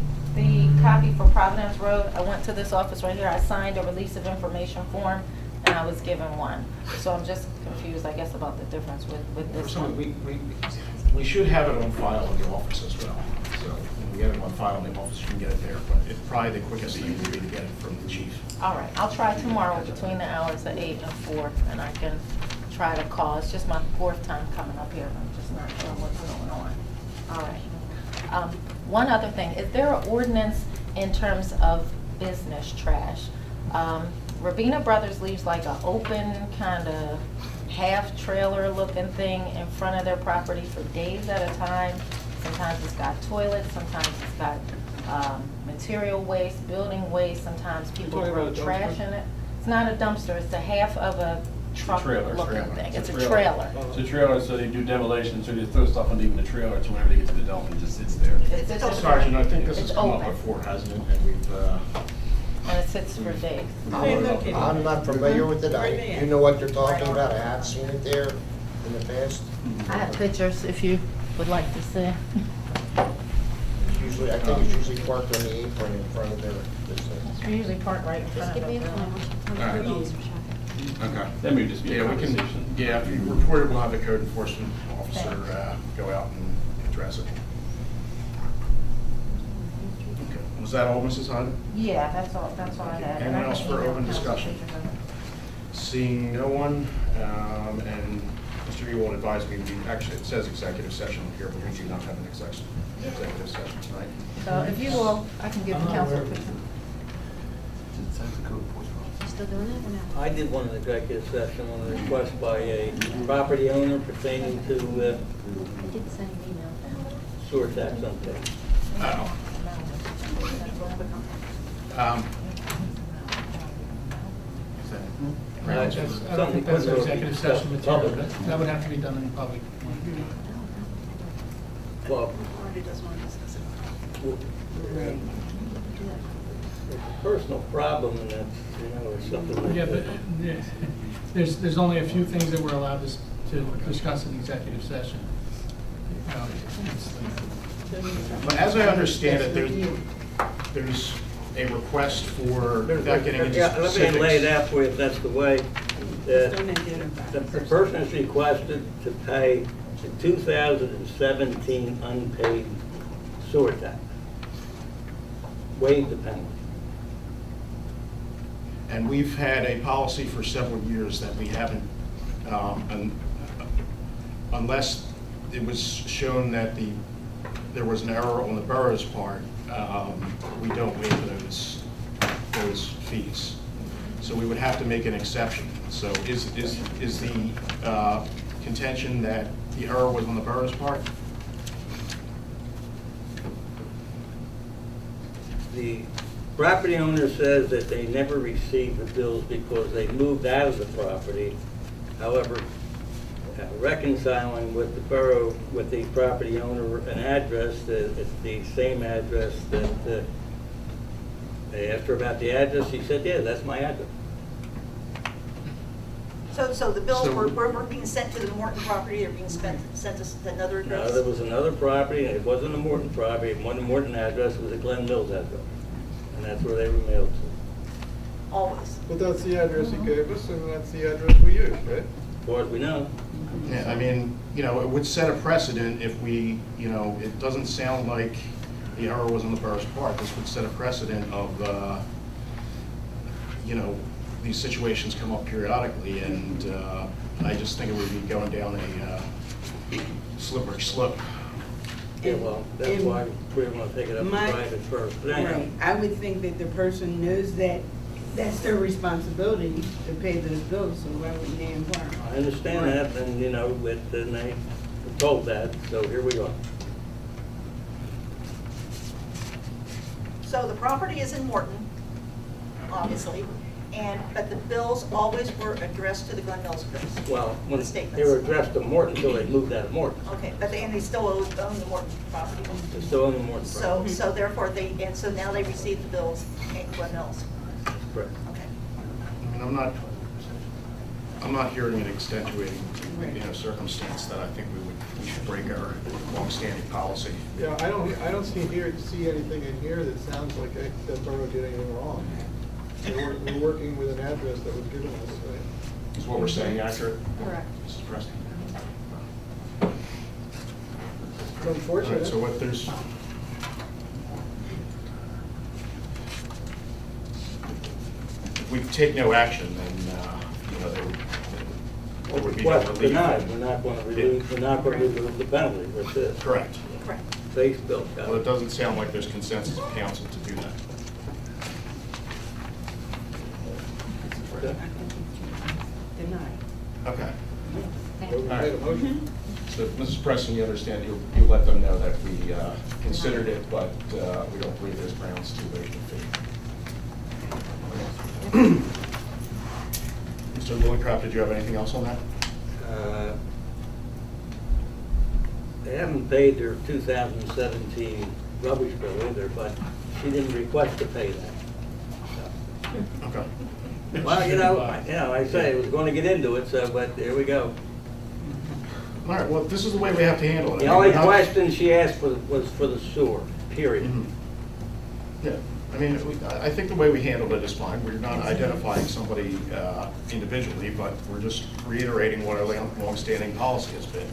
copy for Providence Road, I went to this office right here, I signed a release of information form, and I was given one. So I'm just confused, I guess, about the difference with this So one. we should have it on file in the office as well. So when we get it on file in the office, you can get it there, but probably the quickest thing would be to get it from the chief. All right, I'll try tomorrow between the hours of 8 and 4, and I can try to call. It's just my 4th time coming up here, I'm just not sure what's going on. All right. One other thing, is there an ordinance in terms of business trash? Rabina Brothers leaves like an open kind of half trailer looking thing in front of their property for days at a time. Sometimes it's got toilets, sometimes it's got material waste, building waste, sometimes people talking throw about a trash dumpster? in it. It's not a dumpster, it's a half of a truck trailer. looking thing. It's a trailer. trailer. It's a trailer, so they do demolition, so they throw stuff underneath the trailer, so whenever they get to the dump, it just sits there. It's just- Sergeant, I think this it's has come up open. before, hasn't it? And we've, And it sits for days. I'm not familiar with it, you know what you're talking about, I have seen it there in the past. I have pictures if you would like to see. usually, I think it's usually parked on the apron in front of their business. We usually park right in Just front give of me a the call. building. I'll Alright. give you some check. Okay. That may just be a Yeah, we can, conversation. yeah, if you report it, we'll have the code enforcement officer go out and address it. Okay. Was that all, Mrs. Hyden? Yeah, that's all I had. Anyone else for open discussion? Seeing no one, and Mr. Ewald advised me, actually, it says executive session here, but we do not have an executive session tonight. So if you will, I can give the council a quick. Still doing it or no? I did one executive session on a request by a property owner pertaining to I did send an email. sewer tax unpaid. Oh. I don't think that's an executive session material. That would have to be done in public. Well, Already does want to discuss it. it's a personal problem, and that's, it's something that... Yeah, but there's only a few things that we're allowed to discuss in executive session. But as I understand it, there's a request for, without getting into Yeah, let specifics. me lay it out for you if that's the way. The person is requested to pay the 2017 unpaid sewer tax. Waive the penalty. And we've had a policy for several years that we haven't, unless it was shown that there was an error on the borough's part, we don't waive those fees. So we would have to make an exception. So is the contention that the error was on the borough's part? The property owner says that they never received the bills because they moved out of the property. However, reconciling with the borough, with the property owner, an address, it's the same address that, they asked her about the address, she said, yeah, that's my address. So the bills were being sent to the Morton property, or being sent to another No, address? there was another property, and it wasn't a Morton property, it wasn't a Morton address, it was a Glen Mills address. And that's where they were mailed to. Always. But that's the address he gave us, and that's the address we use, right? As far as we know. Yeah, I mean, it would set a precedent if we, it doesn't sound like the error was on the borough's part. This would set a precedent of, these situations come up periodically, and I just think it would be going down a slippery slope. Yeah, well, that's why we want to take it up to private first. But anyhow, Right, I would think that the person knows that that's their responsibility to pay those bills, so why wouldn't they inquire? I understand that, and, and they were told that, so here we are. So the property is in Morton, obviously, but the bills always were addressed to the Glen Mills address. Well, when The statements. they were addressed to Morton until they moved out of Morton. Okay, but they still own the Morton property. They still own the Morton property. So therefore so now they receive the bills in Glen Mills. Correct. Okay. I mean, I'm not hearing an extenuating, circumstance that I think we should break our longstanding policy. Yeah, I don't see anything in here that sounds like that borough did anything wrong. We're working with an address that was given us, right? Is what we're saying accurate? Correct. Mrs. Preston? It's unfortunate. All right, so what there's... If we take no action, then, there would be no Request relief. denied, we're not going to remove the penalty, that's it. Correct. Correct. Face bill, Well, it doesn't sound like there's consensus of council to do that. Denied. Okay. Thank you. All right. So, Mrs. Preston, you understand, you'll let them know that we considered it, but we don't believe there's grounds to waive the fee. Mr. Lillicrap, did you have anything else on that? They haven't paid their 2017 rubbish bill either, but she didn't request to pay that. Okay. Well, I say, I was going to get into it, but here we go. All right, well, this is the way we have to handle it. The only question she asked for was for the sewer. period. Yeah, I mean, I think the way we handled it is fine. We're not identifying somebody individually, but we're just reiterating what our longstanding policy has been.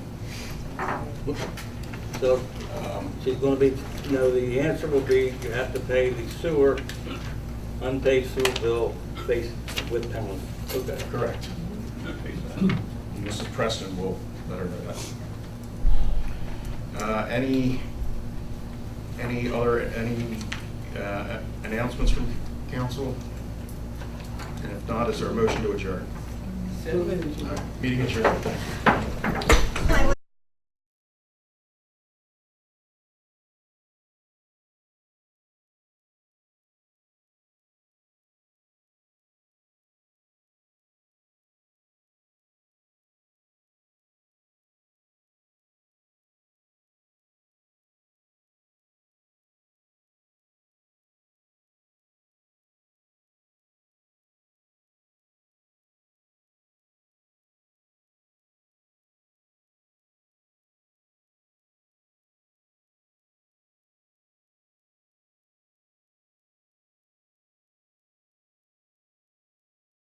So, she's gonna be, the answer will be, you have to pay the sewer, unpaid sewer bill faced with penalty. Okay. Correct. And Mrs. Preston will let her know that. Any announcements from council? And if not, is there a motion to adjourn? Meeting adjourned. Thank you.